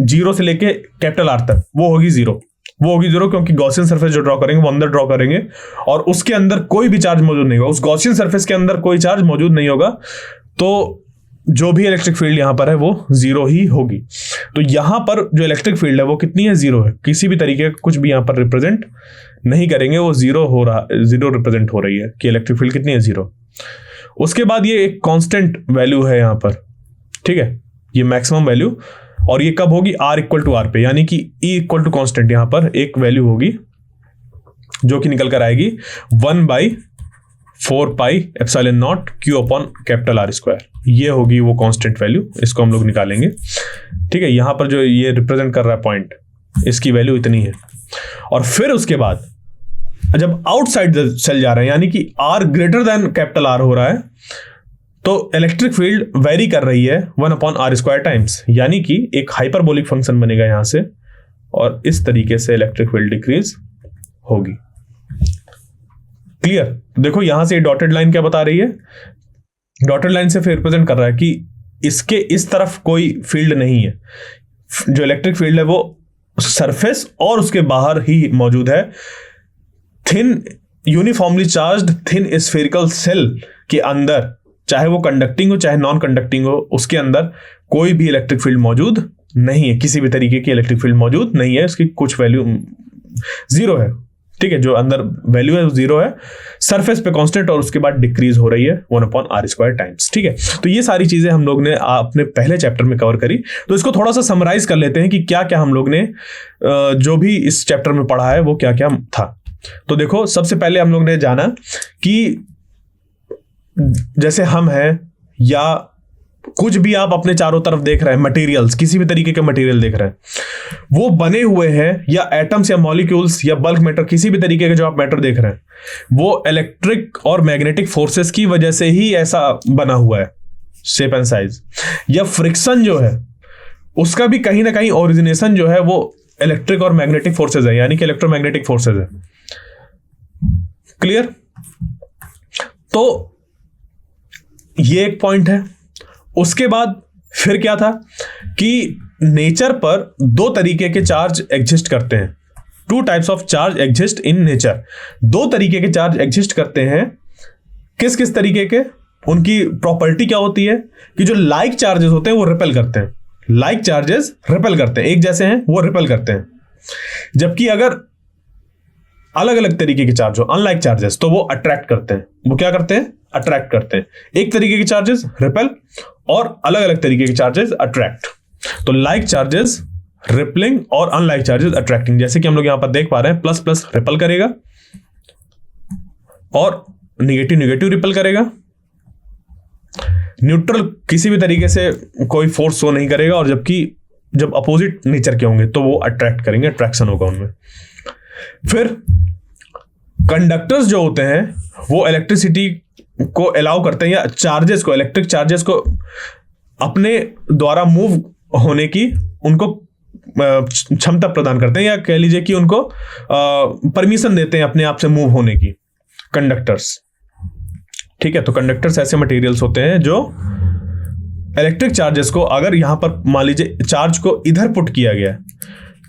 0 से लेके कैपिटल आर तक, वो होगी जीरो, वो होगी जीरो, क्योंकि गॉसियन सरफेस जो ड्रॉ करेंगे वो अंदर ड्रॉ करेंगे और उसके अंदर कोई भी चार्ज मौजूद नहीं होगा, उस गॉसियन सरफेस के अंदर कोई चार्ज मौजूद नहीं होगा, तो जो भी इलेक्ट्रिक फील्ड यहां पर है वो जीरो ही होगी। तो यहां पर जो इलेक्ट्रिक फील्ड है वो कितनी है? जीरो है, किसी भी तरीके का कुछ भी यहां पर रिप्रेजेंट नहीं करेंगे, वो जीरो हो रहा, जीरो रिप्रेजेंट हो रही है कि इलेक्ट्रिक फील्ड कितनी है? जीरो। उसके बाद ये एक कांस्टेंट वैल्यू है यहां पर, ठीक है, ये मैक्सिमम वैल्यू, और ये कब होगी? आर इक्वल टू आर पे, यानी कि ई इक्वल टू कांस्टेंट यहां पर एक वैल्यू होगी जो कि निकल कर आएगी 1/4 pi epsilon naught Q upon capital R square, ये होगी वो कांस्टेंट वैल्यू, इसको हम लोग निकालेंगे, ठीक है। यहां पर जो ये रिप्रेजेंट कर रहा है पॉइंट, इसकी वैल्यू इतनी है। और फिर उसके बाद जब आउटसाइड द सेल जा रहे हैं, यानी कि R greater than capital R हो रहा है, तो इलेक्ट्रिक फील्ड वेरी कर रही है 1/r स्क्वायर टाइम्स, यानी कि एक हाइपरबोलिक फंक्शन बनेगा यहां से, और इस तरीके से इलेक्ट्रिक फील्ड डिक्रीज होगी। क्लियर? देखो यहां से डॉटेड लाइन क्या बता रही है डॉटेड लाइन से फिर रिप्रेजेंट कर रहा है कि इसके इस तरफ कोई फील्ड नहीं है, जो इलेक्ट्रिक फील्ड है वो सरफेस और उसके बाहर ही मौजूद है। Thin uniformly charged thin spherical cell के अंदर, चाहे वो कंडक्टिंग हो चाहे नॉन कंडक्टिंग हो, उसके अंदर कोई भी इलेक्ट्रिक फील्ड मौजूद नहीं है, किसी भी तरीके की इलेक्ट्रिक फील्ड मौजूद नहीं है, उसकी कुछ वैल्यू जीरो है, ठीक है, जो अंदर वैल्यू है वो जीरो है, सरफेस पे कांस्टेंट और उसके बाद डिक्रीज हो रही है 1/r² टाइम्स, ठीक है। तो ये सारी चीजें हम लोग ने अपने पहले चैप्टर में कवर करी, तो इसको थोड़ा सा समराइज कर लेते हैं कि क्या क्या हम लोग ने जो भी इस चैप्टर में पढ़ा है वो क्या क्या था। तो देखो, सबसे पहले हम लोग ने जाना कि जैसे हम हैं या कुछ भी आप अपने चारों तरफ देख रहे हैं, मटेरियल्स, किसी भी तरीके के मटेरियल देख रहे हैं, वो बने हुए हैं या एटम्स या मॉलिक्यूल्स या बल्क मैटर, किसी भी तरीके के जो आप मैटर देख रहे हैं, वो इलेक्ट्रिक और मैग्नेटिक फोर्सेस की वजह से ही ऐसा बना हुआ है, शेप एंड साइज। या फ्रिक्शन जो है उसका भी कहीं ना कहीं ओरिजिनेशन जो है वो इलेक्ट्रिक और मैग्नेटिक फोर्सेज है, यानी कि इलेक्ट्रोमैग्नेटिक फोर्सेज है। क्लियर? तो ये एक पॉइंट है। उसके बाद फिर क्या था कि नेचर पर दो तरीके के चार्ज एग्जिस्ट करते हैं, 2 types of charge exist in nature. दो तरीके के चार्ज एग्जिस्ट करते हैं। किस किस तरीके के? उनकी प्रॉपर्टी क्या होती है कि जो लाइक चार्जेस होते हैं वो रिपेल करते हैं, लाइक चार्जेस रिपेल करते हैं, एक जैसे हैं वो रिपेल करते हैं। जबकि अगर अलग अलग तरीके के चार्ज हो, अनलाइक चार्जेस, तो वो अट्रैक्ट करते हैं। वो क्या करते हैं? अट्रैक्ट करते हैं। एक तरीके के चार्जेस रिपेल और अलग अलग तरीके के चार्जेस अट्रैक्ट। तो लाइक चार्जेस रिपलिंग और अनलाइक चार्जेस अट्रैक्टिंग। जैसे कि हम लोग यहां पर देख पा रहे हैं, प्लस प्लस रिपल करेगा और निगेटिव निगेटिव रिपल करेगा। न्यूट्रल किसी भी तरीके से कोई फोर्स शो नहीं करेगा, और जबकि जब अपोजिट नेचर के होंगे तो वो अट्रैक्ट करेंगे, अट्रैक्शन होगा उनमें। फिर कंडक्टर्स जो होते हैं वो इलेक्ट्रिसिटी को अलाउ करते हैं, या चार्जेस को, इलेक्ट्रिक चार्जेस को अपने द्वारा मूव होने की उनको क्षमता प्रदान करते हैं, या कह लीजिए कि उनको परमिशन देते हैं अपने आप से मूव होने की, कंडक्टर्स। ठीक है, तो कंडक्टर्स ऐसे मटेरियल्स होते हैं जो इलेक्ट्रिक चार्जेस को, अगर यहां पर मान लीजिए चार्ज को इधर पुट किया गया,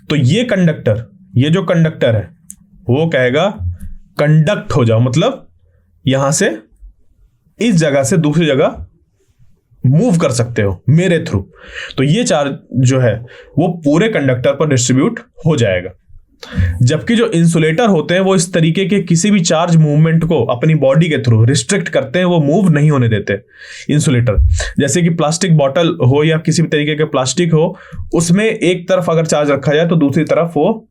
तो ये कंडक्टर, ये जो कंडक्टर है वो कहेगा कंडक्ट हो जाओ, मतलब यहां से इस जगह से दूसरी जगह मूव कर सकते हो मेरे थ्रू। तो ये चार्ज जो है वो पूरे कंडक्टर पर डिस्ट्रीब्यूट हो जाएगा। जबकि जो इंसुलेटर होते हैं वो इस तरीके के किसी भी चार्ज मूवमेंट को अपनी बॉडी के थ्रू रिस्ट्रिक्ट करते हैं, वो मूव नहीं होने देते इंसुलेटर। जैसे कि प्लास्टिक बॉटल हो या किसी भी तरीके के प्लास्टिक हो, उसमें एक तरफ अगर चार्ज रखा जाए तो दूसरी तरफ वो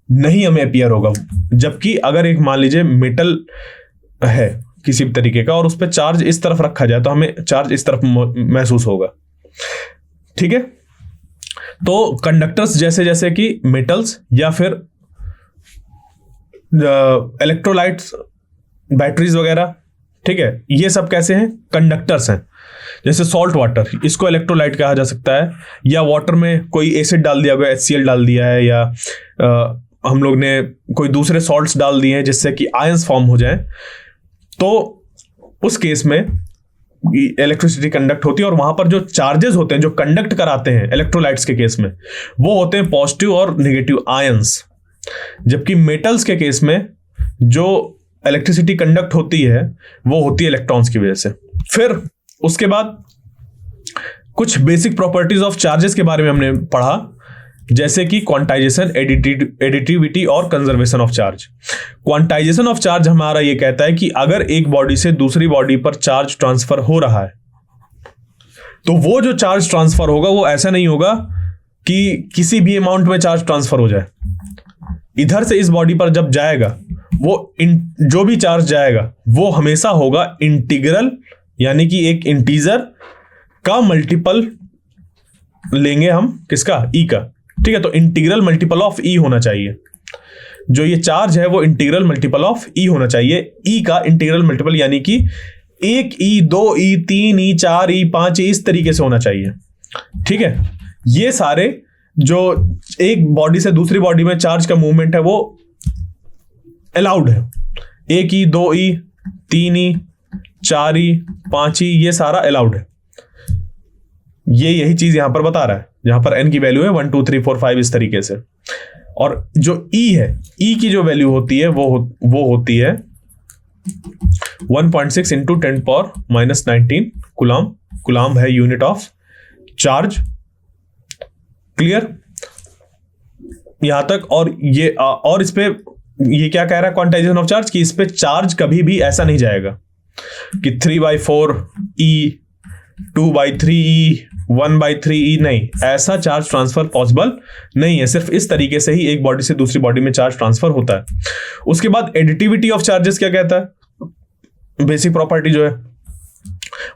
नहीं हमें अपीयर होगा। जबकि अगर एक मान लीजिए मेटल है किसी भी तरीके का और उस पर चार्ज इस तरफ रखा जाए तो हमें चार्ज इस तरफ महसूस होगा। ठीक है, तो कंडक्टर्स जैसे जैसे कि मेटल्स या फिर इलेक्ट्रोलाइट्स, बैटरीज वगैरह, ठीक है, ये सब कैसे हैं? कंडक्टर्स हैं। जैसे सॉल्ट वाटर, इसको इलेक्ट्रोलाइट कहा जा सकता है, या वाटर में कोई एसिड डाल दिया गया, HCl डाल दिया है, या हम लोग ने कोई दूसरे सॉल्ट्स डाल दिए हैं जिससे कि आयंस फॉर्म हो जाए, तो उस केस में इलेक्ट्रिसिटी कंडक्ट होती है। और वहां पर जो चार्जेस होते हैं जो कंडक्ट कराते हैं इलेक्ट्रोलाइट्स के केस में, वो होते हैं पॉजिटिव और नेगेटिव आयंस। जबकि मेटल्स के केस में जो इलेक्ट्रिसिटी कंडक्ट होती है वो होती है इलेक्ट्रॉन्स की वजह से। फिर उसके बाद कुछ बेसिक प्रॉपर्टीज ऑफ चार्जेस के बारे में हमने पढ़ा, जैसे कि क्वांटाइजेशन, एडिटिविटी और conservation of charge. Quantization of charge हमारा ये कहता है कि अगर एक बॉडी से दूसरी बॉडी पर चार्ज ट्रांसफर हो रहा है तो वो जो चार्ज ट्रांसफर होगा वो ऐसा नहीं होगा कि किसी भी अमाउंट में चार्ज ट्रांसफर हो जाए। इधर से इस बॉडी पर जब जाएगा वो जो भी चार्ज जाएगा वो हमेशा होगा इंटीग्रल, यानी कि एक इंटीजर का मल्टीपल लेंगे हम, किसका? ई का। ठीक है, तो इंटीग्रल मल्टीपल ऑफ ई होना चाहिए। जो ये चार्ज है वो इंटीग्रल मल्टीपल ऑफ ई होना चाहिए। ई का इंटीग्रल मल्टीपल यानी कि 1 ई, 2 ई, 3 ई, 4 ई, 5 ई, इस तरीके से होना चाहिए। ठीक है, ये सारे जो एक बॉडी से दूसरी बॉडी में चार्ज का मूवमेंट है वो अलाउड है। 1 ई, 2 ई, 3 ई, 4E 5E ये सारा अलाउड है। यही चीज यहां पर बता रहा है, जहां पर n की वैल्यू है 1 2 3 4 5 इस तरीके से। और जो E है, E की जो वैल्यू होती है वो होती है 1.6 इंटू 10⁻⁻19 कूलम। कूलम है यूनिट ऑफ चार्ज। क्लियर यहां तक। और इस पे ये क्या कह रहा है क्वांटाइजेशन ऑफ चार्ज, कि इस पे चार्ज कभी भी ऐसा नहीं जाएगा कि 3/4E 2/3E 1/3E, नहीं, ऐसा चार्ज ट्रांसफर पॉसिबल नहीं है। सिर्फ इस तरीके से ही एक बॉडी से दूसरी बॉडी में चार्ज ट्रांसफर होता है। उसके बाद एडिटिविटी ऑफ चार्जेस क्या कहता है, बेसिक प्रॉपर्टी जो है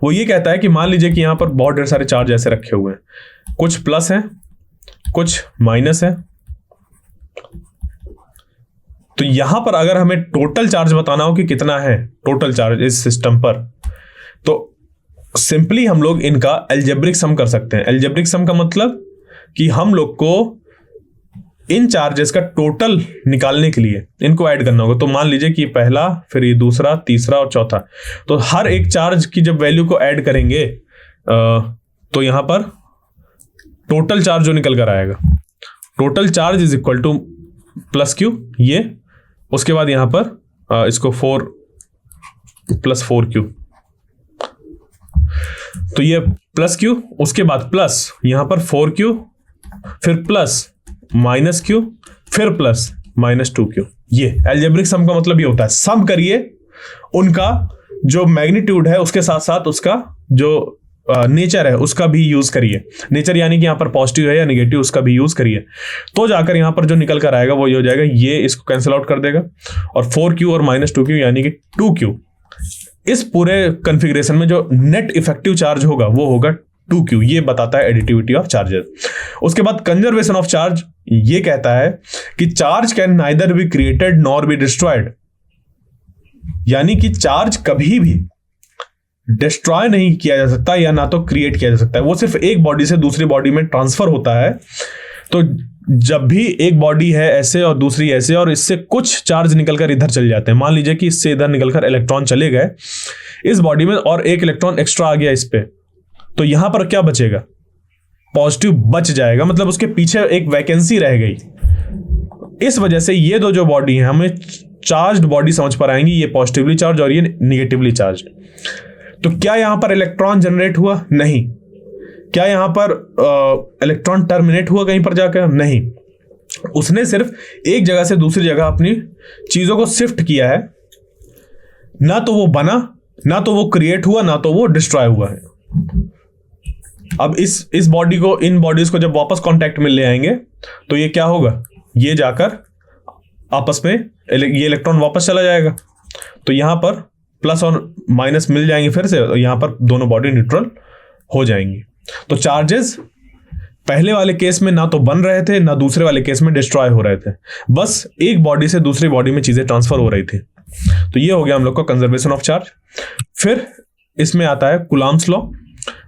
वो ये कहता है कि मान लीजिए कि यहां पर बहुत ढेर सारे चार्ज ऐसे रखे हुए हैं, कुछ प्लस है कुछ माइनस है। तो यहां पर अगर हमें टोटल चार्ज बताना हो कि कितना है टोटल चार्ज इस सिस्टम पर, तो सिंपली हम लोग इनका अलजेब्रिक सम कर सकते हैं। अलजेब्रिक सम का मतलब कि हम लोग को इन चार्जेस का टोटल निकालने के लिए इनको ऐड करना होगा। तो मान लीजिए कि पहला, फिर ये दूसरा, तीसरा और चौथा, तो हर एक चार्ज की जब वैल्यू को ऐड करेंगे तो यहां पर टोटल चार्ज जो निकल कर आएगा, total charge is equal two plus Q ये, उसके बाद यहां पर इसको 4 + 4Q, तो ये प्लस क्यू, उसके बाद प्लस यहां पर 4Q, फिर प्लस -Q, फिर प्लस -2Q। ये अलजेब्रिक सम का मतलब ये होता है, सम करिए उनका जो मैग्नीट्यूड है उसके साथ साथ उसका जो नेचर है उसका भी यूज करिए। नेचर यानी कि यहां पर पॉजिटिव है या नेगेटिव, उसका भी यूज करिए, तो जाकर यहां पर जो निकल कर आएगा वो ये हो जाएगा, ये इसको कैंसिल आउट कर देगा और 4Q और -2Q यानी कि 2Q। इस पूरे कॉन्फ़िगरेशन में जो नेट इफेक्टिव चार्ज होगा वो होगा 2Q। ये बताता है एडिटिविटी ऑफ चार्जेस। उसके बाद कंजर्वेशन ऑफ चार्ज ये कहता है कि charge can neither be created nor be destroyed, यानी कि चार्ज कभी भी डिस्ट्रॉय नहीं किया जा सकता या ना तो क्रिएट किया जा सकता है, वो सिर्फ एक बॉडी से दूसरी बॉडी में ट्रांसफर होता है। तो जब भी एक बॉडी है ऐसे और दूसरी ऐसे और इससे कुछ चार्ज निकलकर इधर चले जाते हैं, मान लीजिए कि इससे इधर निकलकर इलेक्ट्रॉन चले गए इस बॉडी में और एक इलेक्ट्रॉन एक्स्ट्रा आ गया इस पे, तो यहां पर क्या बचेगा, पॉजिटिव बच जाएगा, मतलब उसके पीछे एक वैकेंसी रह गई। इस वजह से ये दो जो बॉडी है हमें चार्ज्ड बॉडी समझ पर आएंगी, ये पॉजिटिवली चार्ज और ये निगेटिवली चार्ज। तो क्या यहां पर इलेक्ट्रॉन जनरेट हुआ? नहीं। क्या यहां पर इलेक्ट्रॉन टर्मिनेट हुआ कहीं पर जाकर? नहीं। उसने सिर्फ एक जगह से दूसरी जगह अपनी चीजों को शिफ्ट किया है, ना तो वो बना, ना तो वो क्रिएट हुआ, ना तो वो डिस्ट्रॉय हुआ है। अब इस बॉडी को, इन बॉडीज को जब वापस कांटेक्ट में ले आएंगे तो ये क्या होगा, ये जाकर आपस में ये इलेक्ट्रॉन वापस चला जाएगा, तो यहां पर प्लस और माइनस मिल जाएंगे फिर से, यहां पर दोनों बॉडी न्यूट्रल हो जाएंगी। तो चार्जेस पहले वाले केस में ना तो बन रहे थे ना दूसरे वाले केस में डिस्ट्रॉय हो रहे थे, बस एक बॉडी से दूसरी बॉडी में चीजें ट्रांसफर हो रही थी। तो ये हो गया हम लोग का कंजर्वेशन ऑफ चार्ज। फिर इसमें आता है कूलम्ब्स लॉ।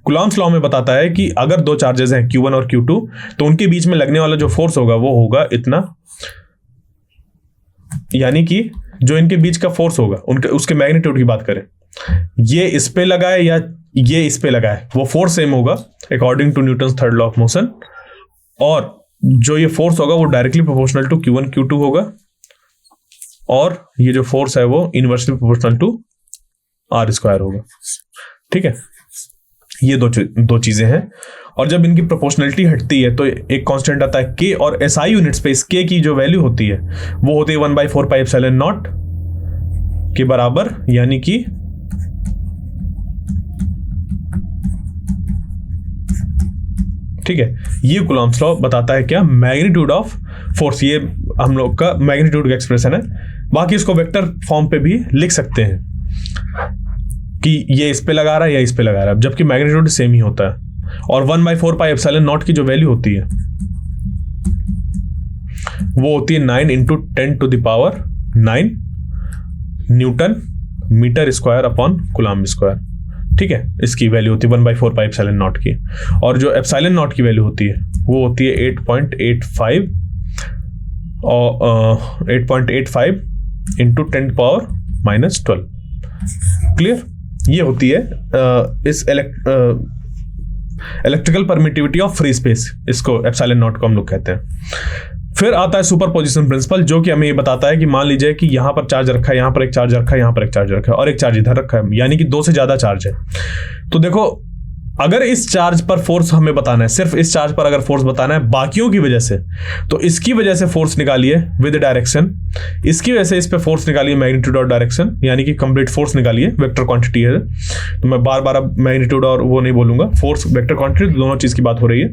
कूलम्ब्स लॉ में बताता है कि अगर दो चार्जेस हैं Q1 और Q2 तो उनके बीच में लगने वाला जो फोर्स होगा वो होगा इतना, यानी कि जो इनके बीच का फोर्स होगा उनके उसके मैग्नीट्यूड की बात करें, ये इस पे लगा है या ये इस पे लगा है, वो फोर्स सेम होगा according to Newton's third law of motion, और जो ये फोर्स होगा वो directly proportional to Q1 Q2 होगा, और ये जो फोर्स है वो इनवर्सली प्रोपोर्शनल टू R² होगा। ठीक है, ये दो चीजें हैं। और जब इनकी प्रोपोर्शनलिटी हटती है तो एक कांस्टेंट आता है K, और SI यूनिट्स पे इस K की जो वैल्यू होती है वो होती है 1/4πε0 के बराबर, यानी कि ठीक है। ये कूलम्ब्स लॉ बताता है क्या, मैग्नीट्यूड ऑफ फोर्स। ये हम लोग का मैग्नीट्यूड का एक्सप्रेशन है, बाकी इसको वेक्टर फॉर्म पे भी लिख सकते हैं कि ये इस पे लगा रहा है या इस पे लगा रहा है, जबकि मैग्नीट्यूड सेम ही होता है। और 1/4πε0 की जो वैल्यू होती है वो होती है 9 × 10⁹ newton metre square upon coulomb square. ठीक है, इसकी वैल्यू होती है 1/4πε0 की, और जो ε0 की वैल्यू होती है वो होती है 8.85 और 8.85 × 10⁻⁻12। क्लियर, ये होती है इस electrical permittivity of free space, इसको एप्सिलॉन नॉट को हम लोग कहते हैं। फिर आता है सुपरपोजिशन प्रिंसिपल, जो कि हमें ये बताता है कि मान लीजिए कि यहां पर चार्ज रखा है, यहां पर एक चार्ज रखा है, यहां पर एक चार्ज रखा है और एक चार्ज इधर रखा है, यानी कि 2 से ज्यादा चार्ज है। तो देखो, अगर इस चार्ज पर फोर्स हमें बताना है, सिर्फ इस चार्ज पर अगर फोर्स बताना है बाकियों की वजह से, तो इसकी वजह से फोर्स निकालिए विद डायरेक्शन, इसकी वजह से इस पे फोर्स निकालिए मैग्नीट्यूड और डायरेक्शन, यानी कि कंप्लीट फोर्स निकालिए, वेक्टर क्वांटिटी है। तो मैं बार बार अब मैग्नीट्यूड और वो नहीं बोलूंगा, फोर्स वेक्टर क्वांटिटी दोनों चीज की बात हो रही है।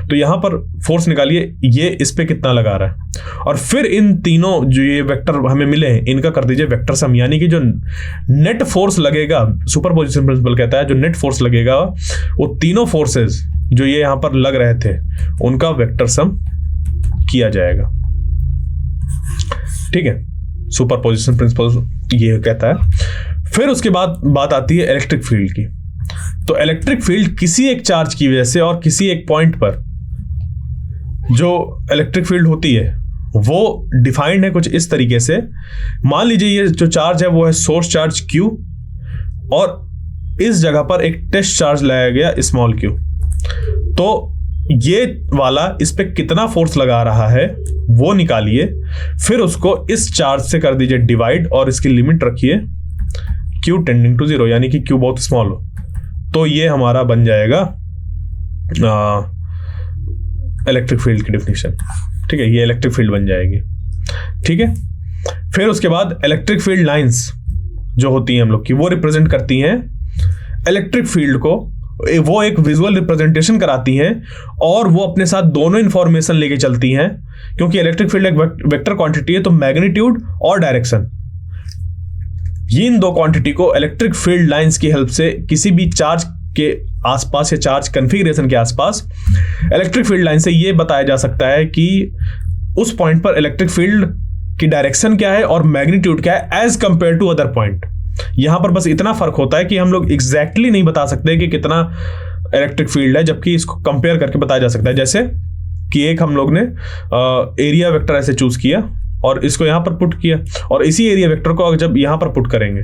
तो यहां पर फोर्स निकालिए, ये इस पे कितना लगा रहा है, और फिर इन तीनों जो ये वेक्टर हमें मिले हैं इनका कर दीजिए वेक्टर सम, यानी कि जो नेट फोर्स लगेगा, सुपरपोजिशन प्रिंसिपल कहता है जो नेट फोर्स लगेगा वो तीनों फोर्सेस जो ये यहां पर लग रहे थे उनका वेक्टर सम किया जाएगा। ठीक है, सुपरपोजिशन प्रिंसिपल ये कहता है। फिर उसके बाद बात आती है इलेक्ट्रिक फील्ड की। तो इलेक्ट्रिक फील्ड किसी एक चार्ज की वजह से और किसी एक पॉइंट पर जो इलेक्ट्रिक फील्ड होती है वो डिफाइंड है कुछ इस तरीके से। मान लीजिए ये जो चार्ज है वो है सोर्स चार्ज Q, और इस जगह पर एक टेस्ट चार्ज लगाया गया स्मॉल q। तो ये वाला इस पे कितना फोर्स लगा रहा है वो निकालिए, फिर उसको इस चार्ज से कर दीजिए डिवाइड, और इसकी लिमिट रखिए q टेंडिंग टू 0, यानी कि q बहुत स्मॉल हो। तो ये हमारा बन जाएगा इलेक्ट्रिक फील्ड की डेफिनेशन। ठीक है, ये इलेक्ट्रिक फील्ड बन जाएगी। ठीक है, फिर उसके बाद इलेक्ट्रिक फील्ड लाइंस जो होती हैं हम लोग की, वो रिप्रेजेंट करती हैं इलेक्ट्रिक फील्ड को, वो एक विजुअल रिप्रेजेंटेशन कराती हैं और वो अपने साथ दोनों इंफॉर्मेशन लेके चलती हैं, क्योंकि इलेक्ट्रिक फील्ड एक वेक्टर क्वांटिटी है। तो मैग्नीट्यूड और डायरेक्शन, ये इन दो क्वांटिटी को इलेक्ट्रिक फील्ड लाइंस की हेल्प से किसी भी चार्ज के आसपास या चार्ज कन्फिगरेशन के आसपास इलेक्ट्रिक फील्ड लाइन से ये बताया जा सकता है कि उस पॉइंट पर इलेक्ट्रिक फील्ड की डायरेक्शन क्या है और मैग्नीट्यूड क्या है as compare to other point. यहां पर बस इतना फर्क होता है कि हम लोग एग्जैक्टली नहीं बता सकते कि कितना इलेक्ट्रिक फील्ड है, जबकि इसको कंपेयर करके बताया जा सकता है। जैसे कि एक हम लोग ने एरिया वेक्टर ऐसे चूज किया और इसको यहां पर पुट किया, और इसी एरिया वेक्टर को जब यहां पर पुट करेंगे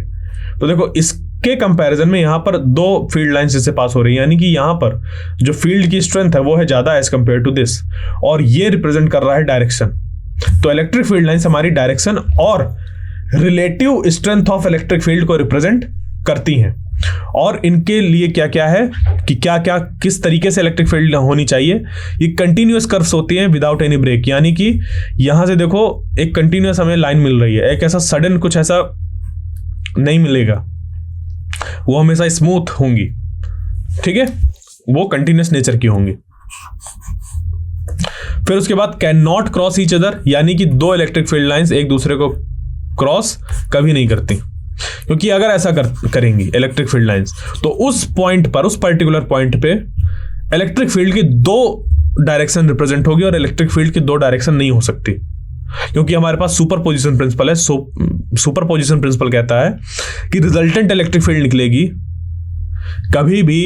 तो देखो इसके कंपैरिजन में यहां पर 2 फील्ड लाइंस इससे पास हो रही है, यानी कि यहां पर जो फील्ड की स्ट्रेंथ है वो है ज्यादा एज कंपेयर टू दिस, और ये रिप्रेजेंट कर रहा है डायरेक्शन। तो इलेक्ट्रिक फील्ड लाइंस हमारी डायरेक्शन और relative strength of electric field को रिप्रेजेंट करती हैं, और इनके लिए क्या क्या है कि क्या क्या किस तरीके से इलेक्ट्रिक फील्ड होनी चाहिए। ये कंटिन्यूअस कर्व्स होती हैं विदाउट एनी ब्रेक, यानी कि यहां से देखो एक कंटिन्यूअस हमें लाइन मिल रही है, एक ऐसा सडन कुछ ऐसा नहीं मिलेगा, वो हमेशा स्मूथ होंगी। ठीक है, वो कंटिन्यूअस नेचर की होंगी। फिर उसके बाद can not cross each other, यानी कि 2 इलेक्ट्रिक फील्ड लाइंस एक दूसरे को क्रॉस कभी नहीं करती, क्योंकि अगर ऐसा करेंगी इलेक्ट्रिक फील्ड लाइंस तो उस पॉइंट पर, उस पर्टिकुलर पॉइंट पे इलेक्ट्रिक फील्ड की 2 डायरेक्शन रिप्रेजेंट होगी और इलेक्ट्रिक फील्ड की 2 डायरेक्शन नहीं हो सकती, क्योंकि हमारे पास सुपरपोजिशन प्रिंसिपल है। सुपरपोजिशन प्रिंसिपल कहता है कि रिजल्टेंट इलेक्ट्रिक फील्ड निकलेगी, कभी भी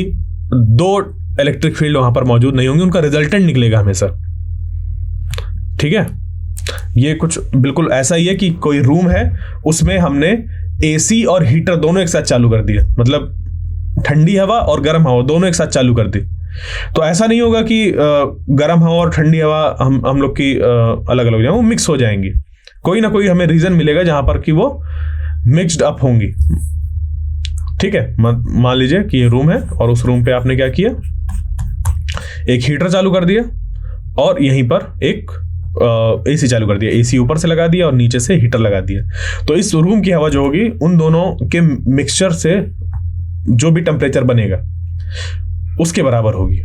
2 इलेक्ट्रिक फील्ड वहां पर मौजूद नहीं होंगे, उनका रिजल्टेंट निकलेगा हमेशा। ठीक है, ये कुछ बिल्कुल ऐसा ही है कि कोई रूम है, उसमें हमने एसी और हीटर दोनों एक साथ चालू कर दिया, मतलब ठंडी हवा और गर्म हवा दोनों एक साथ चालू कर दी। तो ऐसा नहीं होगा कि गर्म हवा और ठंडी हवा हम लोग की अलग अलग हो जाए, वो मिक्स हो जाएंगी। कोई ना कोई हमें रीजन मिलेगा जहां पर कि वो मिक्स्ड अप होंगी। ठीक है, मान लीजिए कि ये रूम है और उस रूम पे आपने क्या किया, एक हीटर चालू कर दिया और यहीं पर एक एसी चालू कर दिया, एसी ऊपर से लगा दिया और नीचे से हीटर लगा दिया। तो इस रूम की हवा जो होगी उन दोनों के मिक्सचर से जो भी टेम्परेचर बनेगा उसके बराबर होगी।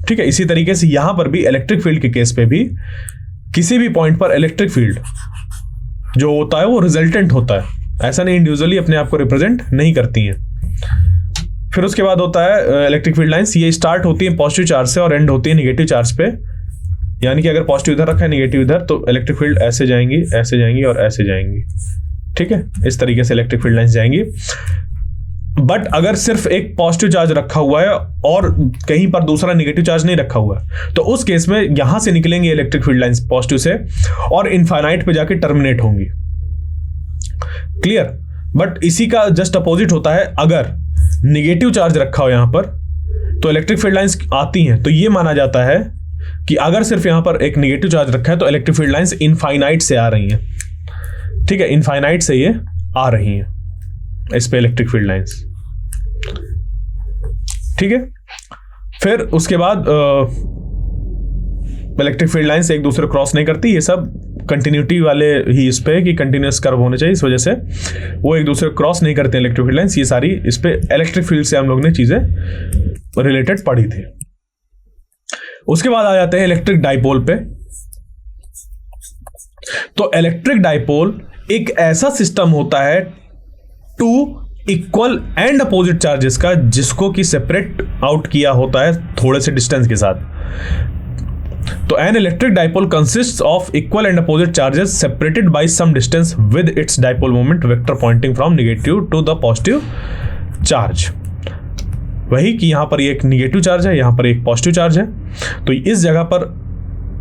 ठीक है, इसी तरीके से यहां पर भी इलेक्ट्रिक फील्ड के केस पे भी किसी भी पॉइंट पर इलेक्ट्रिक फील्ड जो होता है वो रिजल्टेंट होता है, ऐसा नहीं इंडिविजुअली अपने आप को रिप्रेजेंट नहीं करती हैं। फिर उसके बाद होता है इलेक्ट्रिक फील्ड लाइंस, ये स्टार्ट होती है पॉजिटिव चार्ज से और एंड होती है नेगेटिव चार्ज पे, यानी कि अगर पॉजिटिव इधर रखा है नेगेटिव इधर, तो इलेक्ट्रिक फील्ड ऐसे जाएंगी और ऐसे जाएंगी। ठीक है, इस तरीके से इलेक्ट्रिक फील्ड लाइंस जाएंगी। बट अगर सिर्फ एक पॉजिटिव चार्ज रखा हुआ है और कहीं पर दूसरा नेगेटिव चार्ज नहीं रखा हुआ है, तो उस केस में यहां से निकलेंगे इलेक्ट्रिक फील्ड लाइंस पॉजिटिव से और इनफाइनाइट पे जाके टर्मिनेट होंगी। क्लियर? बट इसी का जस्ट अपोजिट होता है, अगर निगेटिव चार्ज रखा हो यहां पर तो इलेक्ट्रिक फील्ड लाइंस आती हैं। तो ये माना जाता है कि अगर सिर्फ यहां पर एक निगेटिव चार्ज रखा है तो इलेक्ट्रिक फील्ड लाइंस इनफाइनाइट से आ रही हैं। ठीक है, इनफाइनाइट से ये आ रही हैं इस पे इलेक्ट्रिक फील्ड लाइंस। ठीक है, फिर उसके बाद इलेक्ट्रिक फील्ड लाइंस एक दूसरे क्रॉस नहीं करती। ये सब कंटिन्यूटी वाले ही इस पे कि कंटिन्यूअस कर्व होने चाहिए, इस वजह से वो एक दूसरे क्रॉस नहीं करते इलेक्ट्रिक फील्ड लाइंस। ये सारी इस पे इलेक्ट्रिक फील्ड से हम लोग ने चीजें रिलेटेड पढ़ी थी। उसके बाद आ जाते हैं इलेक्ट्रिक डाइपोल पे। तो इलेक्ट्रिक डाइपोल एक ऐसा सिस्टम होता है two equal and opposite charges का, जिसको कि सेपरेट आउट किया होता है थोड़े से डिस्टेंस के साथ। तो an electric dipole consists of equal and opposite charges separated by some distance with its dipole moment vector pointing from negative to the positive charge. वही कि यहां पर एक निगेटिव चार्ज है, यहां पर एक पॉजिटिव चार्ज है। तो इस जगह पर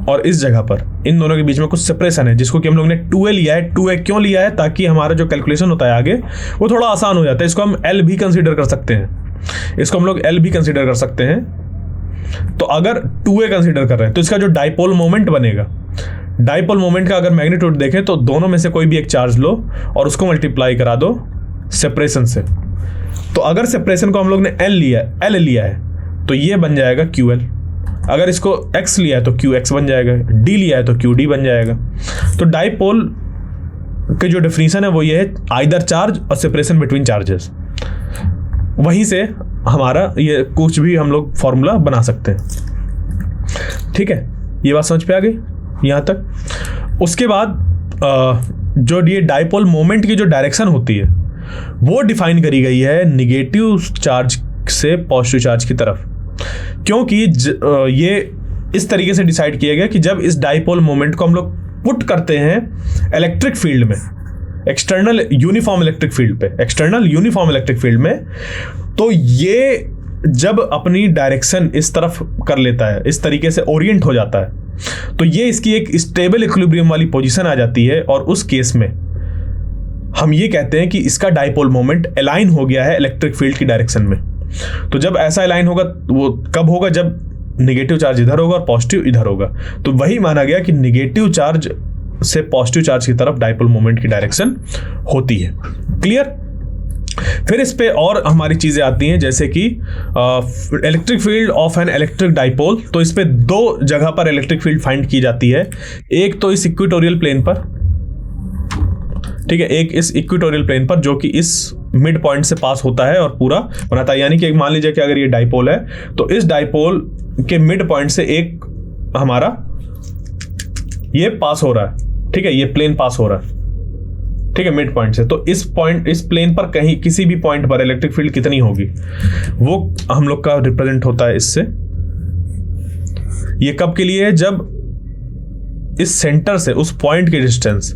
और इस जगह पर इन दोनों के बीच में कुछ सेपरेशन है, जिसको कि हम लोग ने 2a लिया है। 2a क्यों लिया है? ताकि हमारा जो कैलकुलेशन होता है आगे वो थोड़ा आसान हो जाता है। इसको हम l भी कंसीडर कर सकते हैं, इसको हम लोग l भी कंसीडर कर सकते हैं। तो अगर 2a कंसीडर कर रहे हैं तो इसका जो डाइपोल मोमेंट बनेगा, डाइपोल मोमेंट का अगर मैग्नीट्यूड देखें तो दोनों में से कोई भी एक चार्ज लो और उसको मल्टीप्लाई करा दो सेपरेशन से। तो अगर सेपरेशन को हम लोग ने l लिया है तो ये बन जाएगा QL। अगर इसको x लिया है तो QX बन जाएगा, d लिया है तो QD बन जाएगा। तो डाइपोल के जो डेफिनेशन है वो ये है, आइदर चार्ज और सेपरेशन बिटवीन चार्जेस। वहीं से हमारा ये कुछ भी हम लोग फॉर्मूला बना सकते हैं। ठीक है, ये बात समझ पे आ गई यहाँ तक। उसके बाद जो ये डाइपोल मोमेंट की जो डायरेक्शन होती है वो डिफाइन करी गई है निगेटिव चार्ज से पॉजिटिव चार्ज की तरफ। क्योंकि ये इस तरीके से डिसाइड किया गया कि जब इस डाइपोल मोमेंट को हम लोग पुट करते हैं इलेक्ट्रिक फील्ड में, एक्सटर्नल यूनिफॉर्म इलेक्ट्रिक फील्ड में, तो ये जब अपनी डायरेक्शन इस तरफ कर लेता है, इस तरीके से ओरिएंट हो जाता है, तो ये इसकी एक स्टेबल इक्विलिब्रियम वाली पोजीशन आ जाती है। और उस केस में हम ये कहते हैं कि इसका डाइपोल मोमेंट अलाइन हो गया है इलेक्ट्रिक फील्ड की डायरेक्शन में। तो जब ऐसा अलाइन होगा वो कब होगा? जब निगेटिव चार्ज इधर होगा और पॉजिटिव इधर होगा। तो वही माना गया कि निगेटिव चार्ज से पॉजिटिव चार्ज की तरफ डाइपोल मोमेंट की डायरेक्शन होती है। क्लियर? फिर इस पे और हमारी चीजें आती हैं, जैसे कि electric field of N electric dipole. तो इस पे दो जगह पर इलेक्ट्रिक फील्ड फाइंड की जाती है। एक तो इस इक्वेटोरियल प्लेन पर, ठीक है, एक इस इक्वेटोरियल प्लेन पर जो कि इस मिड पॉइंट से पास होता है और पूरा बनाता है। यानी कि मान लीजिए कि अगर ये डाइपोल है तो इस डाइपोल के मिड पॉइंट से एक हमारा ये पास हो रहा है। ठीक है, ये प्लेन पास हो रहा है, ठीक है, मिड पॉइंट से। तो इस प्लेन पर कहीं किसी भी पॉइंट पर इलेक्ट्रिक फील्ड कितनी होगी वो हम लोग का रिप्रेजेंट होता है इससे। ये कब के लिए है? जब इस सेंटर से उस पॉइंट की डिस्टेंस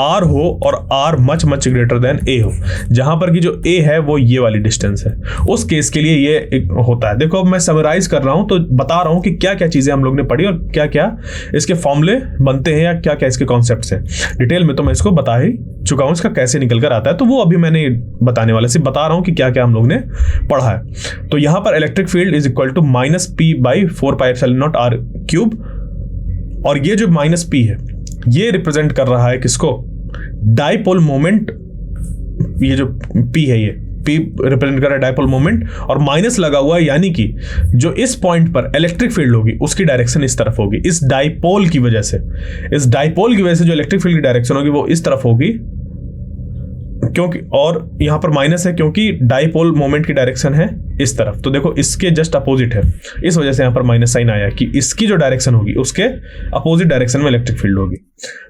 R हो और R much greater than A हो। जहां पर की जो A है वो ये वाली डिस्टेंस है, उस केस के लिए ये होता है। देखो अब मैं समराइज कर रहा हूं तो बता रहा हूं कि क्या क्या चीजें हम लोग ने पढ़ी और क्या क्या इसके फॉर्मूले बनते हैं या क्या क्या इसके कॉन्सेप्ट्स हैं। डिटेल में तो मैं इसको बता ही चुका हूं इसका कैसे निकल कर आता है, तो वो अभी मैंने बताने वाले से बता रहा हूं कि क्या क्या हम लोग ने पढ़ा है। तो यहां पर electric field is equal to -P/4πε0r³। और ये जो -P है ये रिप्रेजेंट कर रहा है किसको? Dipole moment. ये जो P है ये P रिप्रेजेंट कर रहा है डाइपोल मोमेंट, और माइनस लगा हुआ है, यानी कि जो इस पॉइंट पर इलेक्ट्रिक फील्ड होगी उसकी डायरेक्शन इस तरफ होगी। इस डाइपोल की वजह से जो इलेक्ट्रिक फील्ड की डायरेक्शन होगी वो इस तरफ होगी, क्योंकि और यहां पर माइनस है क्योंकि डाइपोल मोमेंट की डायरेक्शन है इस तरफ। तो देखो इसके जस्ट अपोजिट है, इस वजह से यहां पर माइनस साइन आया कि इसकी जो डायरेक्शन होगी उसके अपोजिट डायरेक्शन में इलेक्ट्रिक फील्ड होगी।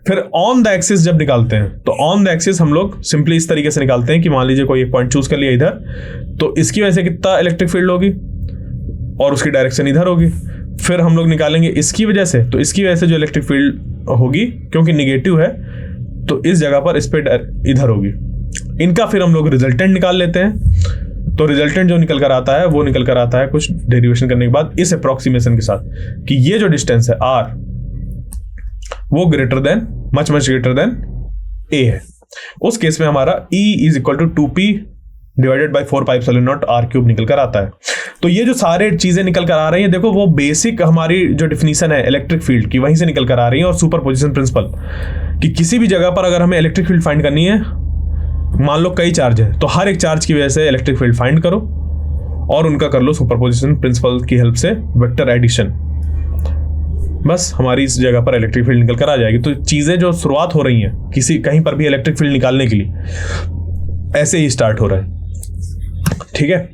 फिर ऑन द एक्सिस जब निकालते हैं तो ऑन द एक्सिस हम लोग सिंपली इस तरीके से निकालते हैं कि मान लीजिए कोई एक पॉइंट चूज कर लिया इधर, तो इसकी वजह से कितना इलेक्ट्रिक फील्ड होगी और उसकी डायरेक्शन इधर होगी। फिर हम लोग निकालेंगे इसकी वजह से, तो इसकी वजह से जो इलेक्ट्रिक फील्ड होगी क्योंकि निगेटिव है तो इस जगह पर इस पे इधर होगी। इनका फिर हम लोग रिजल्टेंट निकाल लेते हैं। तो रिजल्टेंट जो निकल कर आता है वो निकल कर आता है कुछ डेरिवेशन करने के बाद इस अप्रोक्सीमेशन के साथ कि ये जो डिस्टेंस है R वो greater than much greater than A है। उस केस में हमारा E is equal to 2P divided by 4 pi epsilon naught R cube निकल कर आता है। तो ये जो सारे चीजें निकल कर आ रही हैं, देखो वो बेसिक हमारी जो डिफिनीशन है इलेक्ट्रिक फील्ड की वहीं से निकल कर आ रही है, और सुपरपोजिशन प्रिंसिपल कि किसी भी जगह पर अगर हमें इलेक्ट्रिक फील्ड फाइंड करनी है, मान लो कई चार्ज है, तो हर एक चार्ज की वजह से इलेक्ट्रिक फील्ड फाइंड करो और उनका कर लो सुपरपोजिशन प्रिंसिपल की हेल्प से वेक्टर एडिशन, बस हमारी इस जगह पर इलेक्ट्रिक फील्ड निकल कर आ जाएगी। तो चीजें जो शुरुआत हो रही हैं किसी कहीं पर भी इलेक्ट्रिक फील्ड निकालने के लिए ऐसे ही स्टार्ट हो रहा है, ठीक है।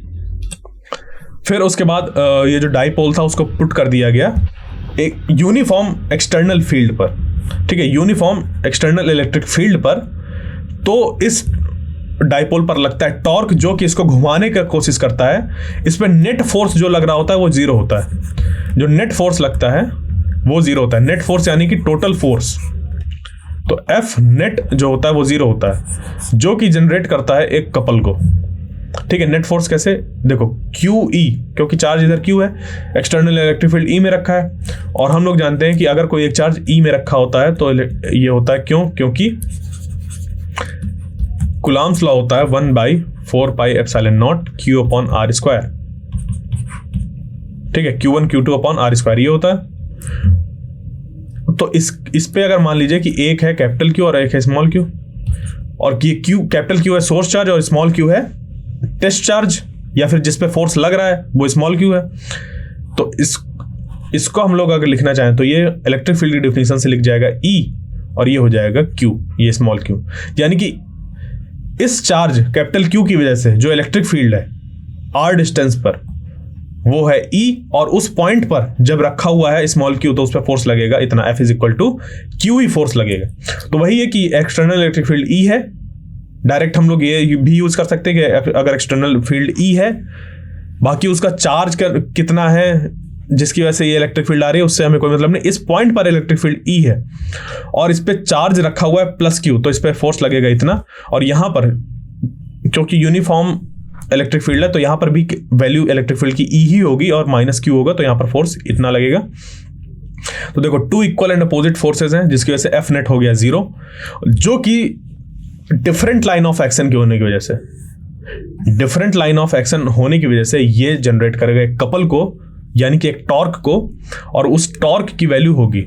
फिर उसके बाद ये जो डाइपोल था उसको पुट कर दिया गया एक यूनिफॉर्म एक्सटर्नल फील्ड पर, ठीक है, यूनिफॉर्म एक्सटर्नल इलेक्ट्रिक फील्ड पर। तो इस डाइपोल पर लगता है टॉर्क जो कि इसको घुमाने की कोशिश करता है, इस पर नेट फोर्स जो लग रहा होता है वो जीरो होता है। जो नेट फोर्स लगता है वो जीरो होता है, नेट फोर्स यानी कि टोटल फोर्स। तो एफ नेट जो होता है वो जीरो होता है, जो कि जनरेट करता है एक कपल को, ठीक है। नेट फोर्स कैसे, देखो क्यू ई, क्योंकि चार्ज इधर क्यू है, एक्सटर्नल इलेक्ट्रिक फील्ड ई में रखा है, और हम लोग जानते हैं कि अगर कोई एक चार्ज ई में रखा होता है तो ये होता है क्यों, क्योंकि कूलम्ब्स लॉ होता है 1/4 pi epsilon naught Q upon R square, ठीक है, Q1 Q2 upon R square ये होता है। तो इस पे अगर मान लीजिए कि एक है कैपिटल क्यू और एक है स्मॉल क्यू, और ये क्यू कैपिटल क्यू है सोर्स चार्ज और स्मॉल क्यू है टेस्ट चार्ज, या फिर जिस पे फोर्स लग रहा है वो स्मॉल क्यू है। तो इसको हम लोग अगर लिखना चाहें तो ये इलेक्ट्रिक फील्ड की डेफिनेशन से लिख जाएगा E, और ये हो जाएगा Q, ये स्मॉल क्यू। यानी कि इस चार्ज कैपिटल क्यू की वजह से जो इलेक्ट्रिक फील्ड है R डिस्टेंस पर वो है E, और उस पॉइंट पर जब रखा हुआ है स्मॉल क्यू तो उस पर फोर्स लगेगा इतना, F is equal to Q ही फोर्स लगेगा। तो वही है कि एक्सटर्नल इलेक्ट्रिक फील्ड E है, डायरेक्ट हम लोग ये भी यूज कर सकते हैं कि अगर एक्सटर्नल फील्ड E है, बाकी उसका चार्ज कितना है जिसकी वजह से ये इलेक्ट्रिक फील्ड आ रही है उससे हमें कोई मतलब नहीं। इस पॉइंट पर इलेक्ट्रिक फील्ड E है और इस पे चार्ज रखा हुआ है प्लस क्यू, तो इस पे फोर्स लगेगा इतना, और यहाँ पर क्योंकि यूनिफॉर्म इलेक्ट्रिक फील्ड है तो यहाँ पर भी वैल्यू इलेक्ट्रिक फील्ड की E ही होगी और माइनस क्यू होगा, तो यहाँ पर फोर्स इतना लगेगा। तो देखो two equal and opposite forces हैं जिसकी वजह से एफ नेट हो गया 0, जो कि डिफरेंट लाइन ऑफ एक्शन के होने की वजह से, डिफरेंट लाइन ऑफ एक्शन होने की वजह से ये जनरेट करेगा एक कपल को, यानी कि एक टॉर्क को, और उस टॉर्क की वैल्यू होगी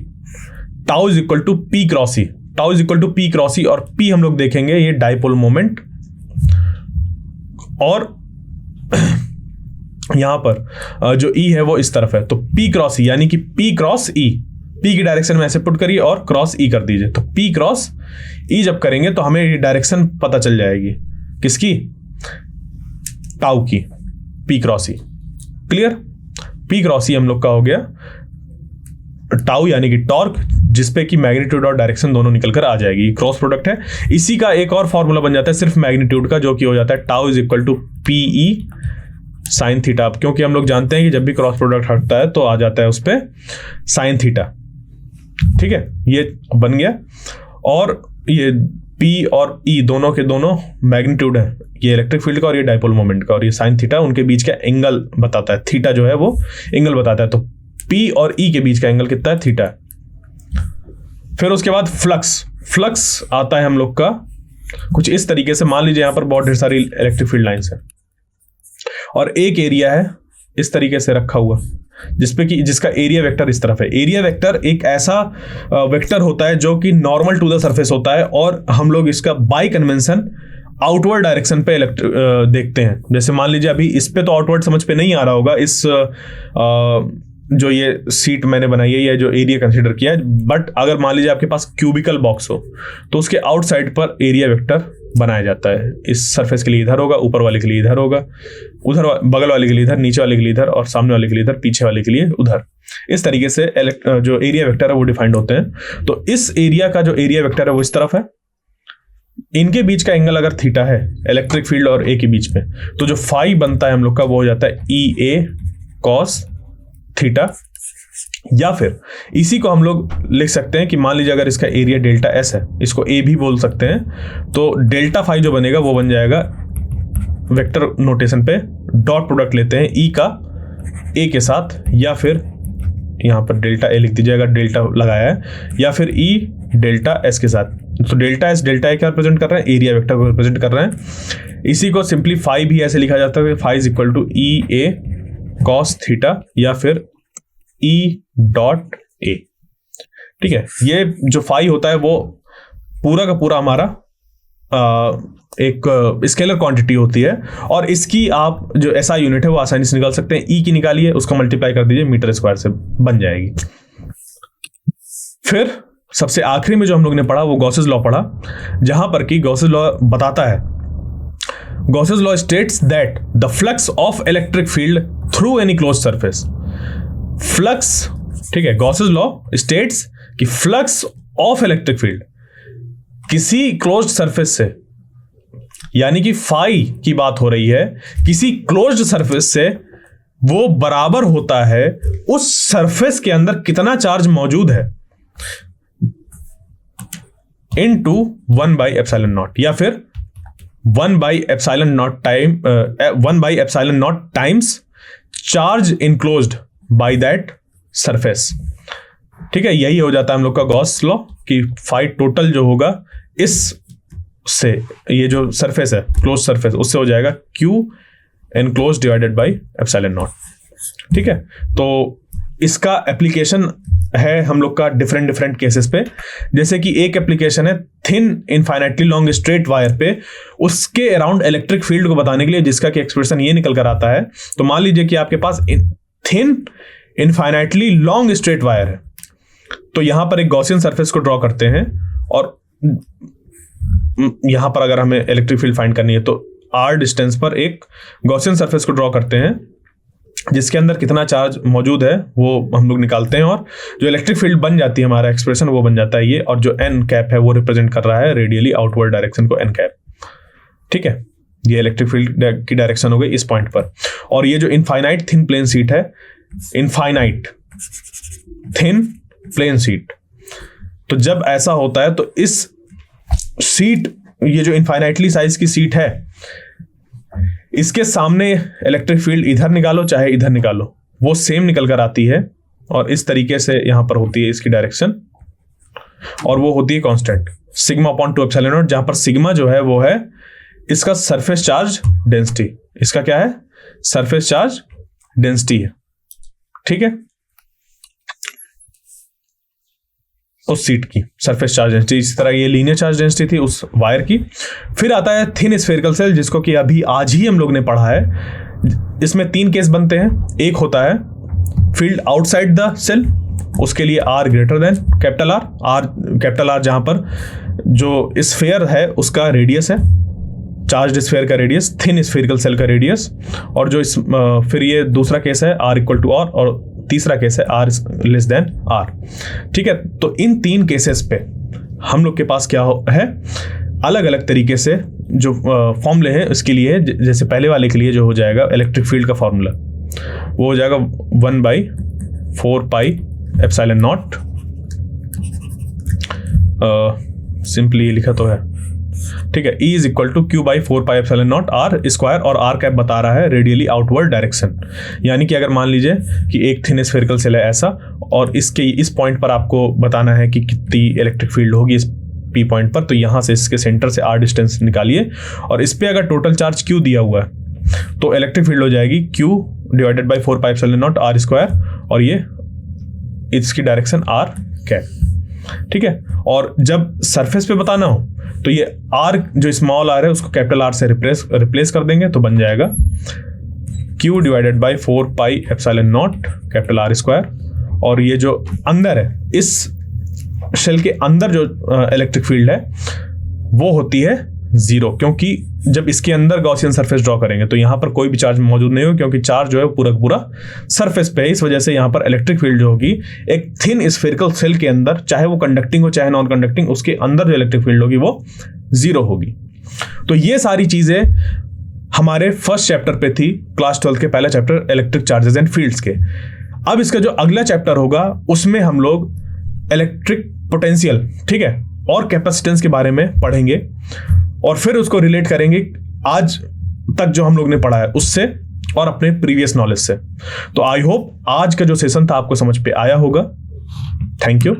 tau is equal to P cross E, tau is equal to P cross E, और पी हम लोग देखेंगे ये डाइपोल मोमेंट, और यहां पर जो ई है वो इस तरफ है, तो पी क्रॉस ई यानी कि पी क्रॉस ई, पी की डायरेक्शन में ऐसे पुट करिए और क्रॉस ई कर दीजिए, तो पी क्रॉस ई जब करेंगे तो हमें ये डायरेक्शन पता चल जाएगी किसकी, टाउ की, पी क्रॉस ई। क्लियर, पी क्रॉस ई हम लोग का हो गया टाउ यानी कि टॉर्क, जिसपे कि मैग्नीट्यूड और डायरेक्शन दोनों निकल कर आ जाएगी, क्रॉस प्रोडक्ट है। इसी का एक और फॉर्मूला बन जाता है सिर्फ मैग्नीट्यूड का, जो कि हो जाता है tau is equal to P E sine theta, क्योंकि हम लोग जानते हैं कि जब भी क्रॉस प्रोडक्ट हटता है तो आ जाता है उस पर साइन थीटा, ठीक है, ये बन गया। और ये P और E दोनों के दोनों मैग्नीट्यूड है, ये इलेक्ट्रिक फील्ड का और ये डाइपोल मोमेंट का, और ये साइन थीटा उनके बीच का एंगल बताता है, थीटा जो है वो एंगल बताता है, तो P और E के बीच का एंगल कितना है, थीटा। फिर उसके बाद फ्लक्स आता है हम लोग का कुछ इस तरीके से, मान लीजिए यहाँ पर बहुत ढेर सारी इलेक्ट्रिक फील्ड लाइंस है और एक एरिया है इस तरीके से रखा हुआ जिसका एरिया वेक्टर इस तरफ है। एरिया वेक्टर एक ऐसा वेक्टर होता है जो कि नॉर्मल टू द सरफेस होता है, और हम लोग इसका बाय कन्वेंशन आउटवर्ड डायरेक्शन पे देखते हैं। जैसे मान लीजिए अभी इस पे तो आउटवर्ड समझ पे नहीं आ रहा होगा, इस जो ये सीट मैंने बनाई है, ये जो एरिया कंसीडर किया है, बट अगर मान लीजिए आपके पास क्यूबिकल बॉक्स हो तो उसके आउटसाइड पर एरिया वेक्टर बनाया जाता है। इस सरफेस के लिए इधर होगा, ऊपर वाले के लिए इधर होगा, उधर बगल वाले के लिए इधर, नीचे वाले के लिए इधर, और सामने वाले के लिए इधर, पीछे वाले के लिए उधर। इस तरीके से जो एरिया वेक्टर है वो डिफाइंड होते हैं। तो इस एरिया का जो एरिया वेक्टर है वो इस तरफ है, इनके बीच का एंगल अगर थीटा है इलेक्ट्रिक फील्ड और ए के बीच में, तो जो फाई बनता है हम लोग का वो हो जाता है ई ए कॉस थीटा। या फिर इसी को हम लोग लिख सकते हैं कि मान लीजिए अगर इसका एरिया डेल्टा एस है, इसको ए भी बोल सकते हैं, तो डेल्टा फाई जो बनेगा वो बन जाएगा वेक्टर नोटेशन पे डॉट प्रोडक्ट लेते हैं ई का ए के साथ, या फिर यहाँ पर डेल्टा ए लिख दीजिएगा, डेल्टा लगाया है, या फिर ई डेल्टा एस के साथ। तो डेल्टा एस डेल्टा ए क्या रिप्रेजेंट कर रहे हैं, एरिया वेक्टर को रिप्रेजेंट कर रहे हैं। इसी को सिंपली फाई भी ऐसे लिखा जाता है, phi is equal to E A cos theta या फिर ई डॉट ए। ठीक है, ये जो फाई होता है वो पूरा का पूरा हमारा एक स्केलर क्वांटिटी होती है, और इसकी आप जो एसआई यूनिट है वो आसानी से निकाल सकते हैं। ई की निकालिए, उसको मल्टीप्लाई कर दीजिए मीटर स्क्वायर से, बन जाएगी। फिर सबसे आखिरी में जो हम लोग ने पढ़ा वो गॉसेस लॉ पढ़ा, जहां पर कि गॉसेस लॉ बताता है, Gauss's law states that the flux of electric field through any closed surface. Flux, ठीक है, गॉसेस लॉ स्टेट्स कि फ्लक्स ऑफ इलेक्ट्रिक फील्ड किसी क्लोज्ड सरफेस से, यानी कि फाई की बात हो रही है, किसी क्लोज्ड सरफेस से वो बराबर होता है उस सरफेस के अंदर कितना चार्ज मौजूद है इनटू 1/ε0, या फिर 1/ε0 time 1/ε0 times charge enclosed by that surface. ठीक है, यही हो जाता है हम लोग का गॉस लॉ कि फाई टोटल जो होगा इस से, ये जो सरफेस है क्लोज सरफेस, उससे हो जाएगा Q एनक्लोज डिवाइडेड बाय ε0। ठीक है, तो इसका एप्लीकेशन है हम लोग का डिफरेंट केसेस पे। जैसे कि एक एप्लीकेशन है thin infinitely long straight wire पे, उसके अराउंड इलेक्ट्रिक फील्ड को बताने के लिए, जिसका कि एक्सप्रेशन ये निकल कर आता है। तो मान लीजिए कि आपके पास thin infinitely long straight wire है, तो यहां पर एक गॉसियन सरफेस को ड्रॉ करते हैं, और यहां पर अगर हमें इलेक्ट्रिक फील्ड फाइंड करनी है तो r डिस्टेंस पर एक गॉसियन सरफेस को ड्रॉ करते हैं, जिसके अंदर कितना चार्ज मौजूद है वो हम लोग निकालते हैं, और जो इलेक्ट्रिक फील्ड बन जाती है, हमारा एक्सप्रेशन वो बन जाता है ये, और जो n कैप है वो रिप्रेजेंट कर रहा है रेडियली आउटवर्ड डायरेक्शन को n कैप। ठीक है, ये इलेक्ट्रिक फील्ड की डायरेक्शन हो गई इस पॉइंट पर। और ये जो इनफाइनाइट थिन प्लेन शीट है, इनफाइनाइट थिन प्लेन शीट, तो जब ऐसा होता है तो इस शीट, ये जो इनफाइनाइटली साइज की शीट है, इसके सामने इलेक्ट्रिक फील्ड इधर निकालो चाहे इधर निकालो, वो सेम निकल कर आती है, और इस तरीके से यहां पर होती है इसकी डायरेक्शन, और वो होती है कांस्टेंट सिग्मा अपॉन 2ε0, जहां पर सिग्मा जो है वो है इसका सरफेस चार्ज डेंसिटी। इसका क्या है, सरफेस चार्ज डेंसिटी है। ठीक है, उस सीट की सरफेस चार्ज डेंसिटी, इसी तरह ये लीनियर चार्ज डेंसिटी थी उस वायर की। फिर आता है थिन स्फेरिकल सेल, जिसको कि अभी आज ही हम लोग ने पढ़ा है। इसमें 3 केस बनते हैं। एक होता है फील्ड आउटसाइड द सेल, उसके लिए r greater than capital R जहां पर जो स्फेयर है उसका रेडियस है, चार्ज स्फेयर का रेडियस, थिन स्फेरिकल सेल का रेडियस, और जो फिर ये दूसरा केस है r इक्वल टू r, और तीसरा केस है r लेस देन r। ठीक है, तो इन 3 केसेस पे हम लोग के पास क्या है, अलग अलग तरीके से जो फॉर्मूले हैं इसके लिए। जैसे पहले वाले के लिए जो हो जाएगा इलेक्ट्रिक फील्ड का फॉर्मूला, वो हो जाएगा 1/4πε0, सिंपली लिखा तो है। ठीक है, E is equal to Q/4πε0 r square, और r कैप बता रहा है रेडियली आउटवर्ड डायरेक्शन। यानी कि अगर मान लीजिए कि एक थिन स्फेरिकल सेल है ऐसा, और इसके इस पॉइंट पर आपको बताना है कि कितनी इलेक्ट्रिक फील्ड होगी इस P पॉइंट पर, तो यहाँ से इसके सेंटर से r डिस्टेंस निकालिए, और इस पर अगर टोटल चार्ज Q दिया हुआ है तो इलेक्ट्रिक फील्ड हो जाएगी Q divided by 4πε0 r square, और ये इसकी डायरेक्शन r कैप। ठीक है, और जब सरफेस पे बताना हो तो ये r जो स्मॉल r है उसको कैपिटल R से रिप्लेस कर देंगे, तो बन जाएगा Q divided by 4πε0 capital R square, और ये जो अंदर है इस शेल के अंदर जो इलेक्ट्रिक फील्ड है वो होती है 0, क्योंकि जब इसके अंदर गॉसियन सरफेस ड्रॉ करेंगे तो यहाँ पर कोई भी चार्ज मौजूद नहीं होगा, क्योंकि चार्ज जो है पूरा पूरा सरफेस पे है। इस वजह से यहाँ पर इलेक्ट्रिक फील्ड जो होगी एक थिन स्फेरिकल सेल के अंदर, चाहे वो कंडक्टिंग हो चाहे नॉन कंडक्टिंग, उसके अंदर जो इलेक्ट्रिक फील्ड होगी वो 0 होगी। तो ये सारी चीजें हमारे फर्स्ट चैप्टर पे थी, क्लास 12 के पहला chapter electric charges and fields के। अब इसका जो अगला चैप्टर होगा उसमें हम लोग इलेक्ट्रिक पोटेंशियल, ठीक है, और कैपेसिटेंस के बारे में पढ़ेंगे, और फिर उसको रिलेट करेंगे आज तक जो हम लोग ने पढ़ा है उससे, और अपने प्रीवियस नॉलेज से। तो आई होप आज का जो सेशन था आपको समझ पे आया होगा। Thank you.